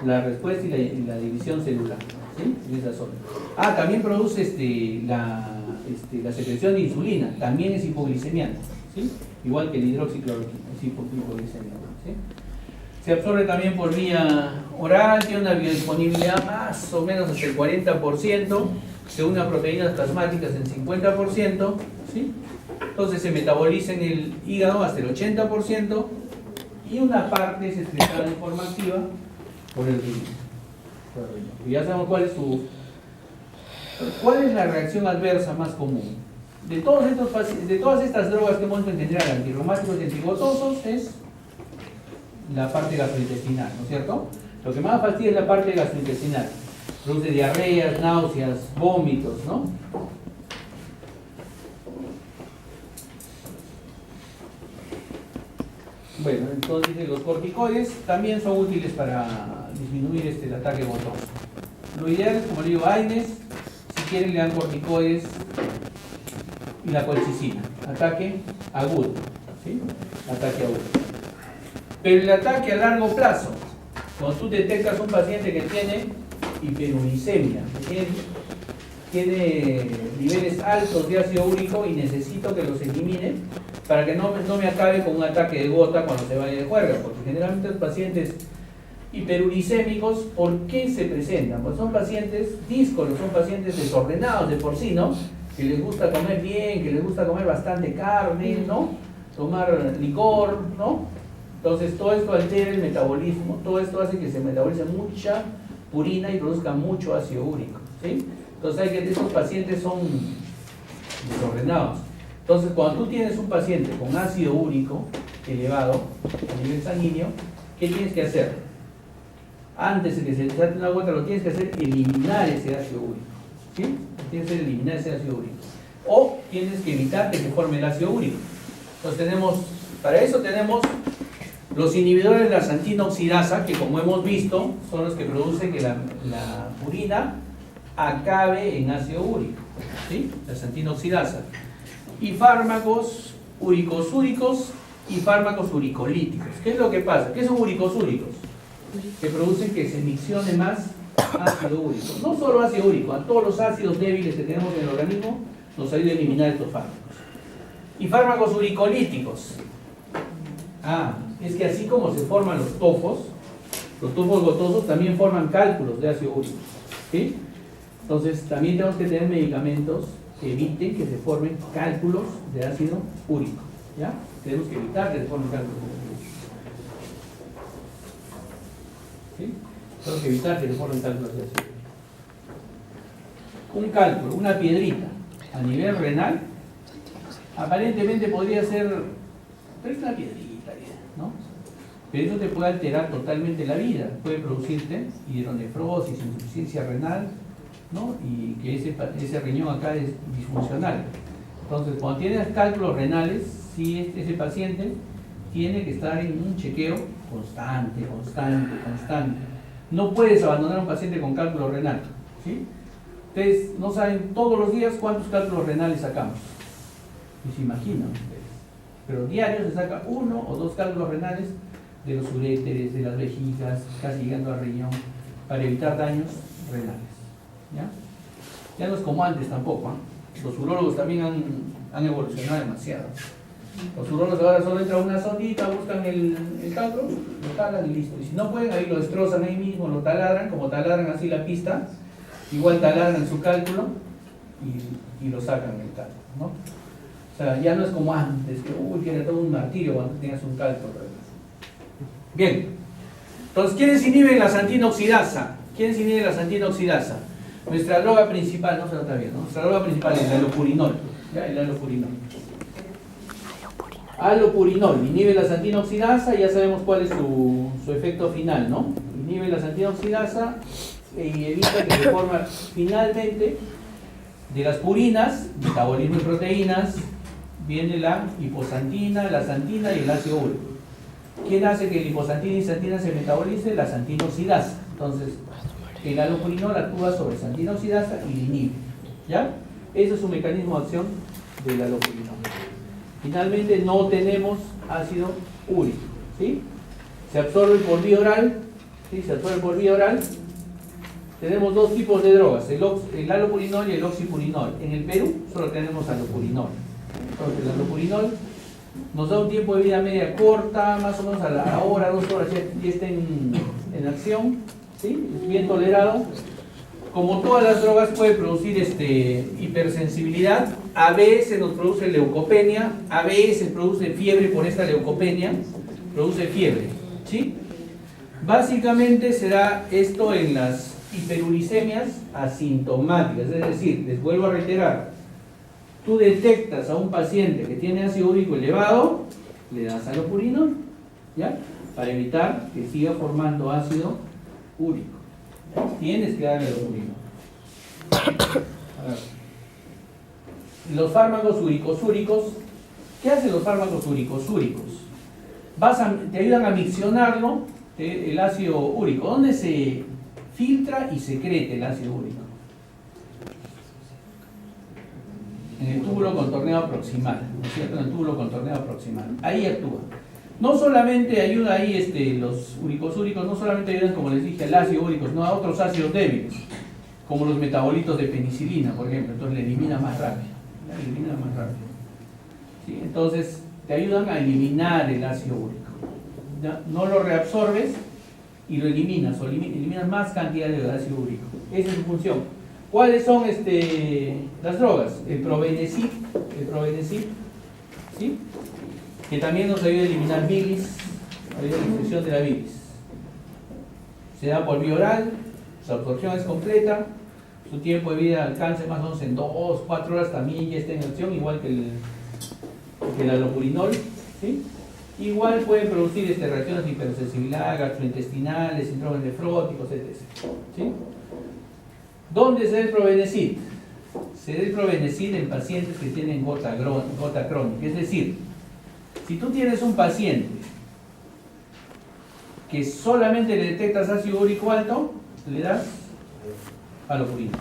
la respuesta y la división celular, ¿sí? En esa zona. Ah, también produce la secreción de insulina, también es hipoglicemiante, ¿sí? Igual que el hidroxicloroquina, es hipoglicemiante, ¿sí? Se absorbe también por vía oral, tiene una biodisponibilidad más o menos hasta el 40%, se une a proteínas plasmáticas en 50%, ¿sí? Entonces se metaboliza en el hígado hasta el 80% y una parte es excretada de forma activa por el riñón. Y ya sabemos cuál es la reacción adversa más común. De todas estas drogas que hemos visto en general, antirreumáticos y antigotosos, es la parte gastrointestinal, ¿no es cierto? Lo que más fastidia es la parte gastrointestinal. Produce diarreas, náuseas, vómitos, ¿no? Bueno, entonces los corticoides también son útiles para disminuir el ataque gotoso. Lo ideal es, como le digo, AINES, si quieren le dan corticoides y la colchicina. Ataque agudo, ¿sí? Ataque agudo. Pero el ataque a largo plazo, cuando tú detectas un paciente que tiene hiperuricemia, que tiene niveles altos de ácido úrico y necesito que los elimine para que no me acabe con un ataque de gota cuando se vaya de juerga, porque generalmente los pacientes hiperuricémicos, ¿por qué se presentan? Pues son pacientes díscolos, son pacientes desordenados de por sí, ¿no? Que les gusta comer bien, que les gusta comer bastante carne, ¿no? Tomar licor, ¿no? Entonces todo esto altera el metabolismo, todo esto hace que se metabolice mucha purina y produzca mucho ácido úrico, ¿sí? Entonces hay que estos pacientes son desordenados. Entonces cuando tú tienes un paciente con ácido úrico elevado a nivel sanguíneo, ¿qué tienes que hacer? Antes de que se desate una gota, lo tienes que hacer eliminar ese ácido úrico, ¿sí? Tienes que eliminar ese ácido úrico. O tienes que evitar que se forme el ácido úrico. Entonces para eso tenemos los inhibidores de la xantina oxidasa, que como hemos visto, son los que producen que la purina acabe en ácido úrico, ¿sí? La xantina oxidasa. Y fármacos uricosúricos y fármacos uricolíticos. ¿Qué es lo que pasa? ¿Qué son uricosúricos? Que producen que se miccione más ácido úrico. No solo ácido úrico, a todos los ácidos débiles que tenemos en el organismo nos ayuda a eliminar estos fármacos. Y fármacos uricolíticos. Es que así como se forman los tofos gotosos también forman cálculos de ácido úrico, ¿sí? Entonces también tenemos que tener medicamentos que eviten que se formen cálculos de ácido úrico, ¿ya? Tenemos que evitar que se formen cálculos de ácido úrico, ¿sí? Tenemos que evitar que se formen cálculos de ácido úrico. Un cálculo, una piedrita a nivel renal, aparentemente podría ser, pero es una piedrita, ¿no? Pero eso te puede alterar totalmente la vida, puede producirte hidronefrosis, insuficiencia renal, ¿no? Y que ese riñón acá es disfuncional. Entonces, cuando tienes cálculos renales, sí, ese paciente tiene que estar en un chequeo constante. No puedes abandonar a un paciente con cálculo renal, ¿sí? Ustedes no saben todos los días cuántos cálculos renales sacamos. Y se imaginan ustedes. Pero diario se saca 1 o 2 cálculos renales de los uréteres, de las vejigas, casi llegando al riñón, para evitar daños renales. ¿Ya? No es como antes tampoco, ¿eh? Los urólogos también han evolucionado demasiado. Los urólogos ahora solo entran una sondita, buscan el cálculo, lo talan y listo. Y si no pueden, ahí lo destrozan ahí mismo, lo taladran, como taladran así la pista, igual taladran su cálculo y lo sacan del cálculo, ¿no? O sea, ya no es como antes, que era todo un martirio cuando tenías un cálculo. Bien, entonces, ¿quiénes inhiben la xantina oxidasa? ¿Quiénes inhiben la xantina oxidasa? Nuestra droga principal, no se nota bien, ¿no? Nuestra droga principal es el allopurinol. ¿Ya? El allopurinol. Allopurinol inhibe la xantina oxidasa, ya sabemos cuál es su efecto final, ¿no? Inhibe la xantina oxidasa y evita que se forme finalmente de las purinas, metabolismo de proteínas, viene la hipoxantina, la xantina y el ácido úrico. ¿Quién hace que la hipoxantina y xantina se metabolice? La xantina oxidasa. Entonces, el allopurinol actúa sobre xantina oxidasa y la inhibe, ¿ya? Ese es su mecanismo de acción del allopurinol. Finalmente, no tenemos ácido úrico, ¿sí? Se absorbe por vía oral, ¿sí? Se absorbe por vía oral. Tenemos dos tipos de drogas, el allopurinol y el oxipurinol. En el Perú solo tenemos allopurinol. Entonces, el allopurinol nos da un tiempo de vida media corta, más o menos a la hora, 2 horas ya está en acción, ¿sí? Es bien tolerado. Como todas las drogas puede producir hipersensibilidad, a veces nos produce leucopenia, a veces produce fiebre por esta leucopenia, produce fiebre, ¿sí? Básicamente será esto en las hiperuricemias asintomáticas, es decir, les vuelvo a reiterar, tú detectas a un paciente que tiene ácido úrico elevado, le das allopurinol, ¿ya? Para evitar que siga formando ácido úrico. Tienes que darle allopurinol. Los fármacos uricosúricos, ¿qué hacen los fármacos uricosúricos? Te ayudan a miccionarlo, el ácido úrico. ¿Dónde se filtra y secreta el ácido úrico? En el túbulo contorneado proximal, ¿no es cierto? En el túbulo contorneado proximal. Ahí actúa. No solamente ayuda ahí los uricosúricos, no solamente ayudan, como les dije, al ácido úrico, sino a otros ácidos débiles, como los metabolitos de penicilina, por ejemplo. Entonces le elimina más rápido. ¿Sí? Entonces te ayudan a eliminar el ácido úrico. ¿Ya? No lo reabsorbes y lo eliminas, o eliminas más cantidad de ácido úrico. Esa es su función. ¿Cuáles son las drogas? El Probenecid, ¿sí? Que también nos ayuda a eliminar bilis, ayuda a la infección de la bilis. Se da por vía oral, su absorción es completa, su tiempo de vida alcanza más o menos en 2-4 horas, también ya está en acción, igual que el allopurinol, ¿sí? Igual pueden producir reacciones de hipersensibilidad, gastrointestinales, síndromes nefróticos, etc. ¿Sí? ¿Dónde se da el Probenecid? se dé probenecida en pacientes que tienen gota crónica. Es decir, si tú tienes un paciente que solamente le detectas ácido úrico alto, le das alopurina.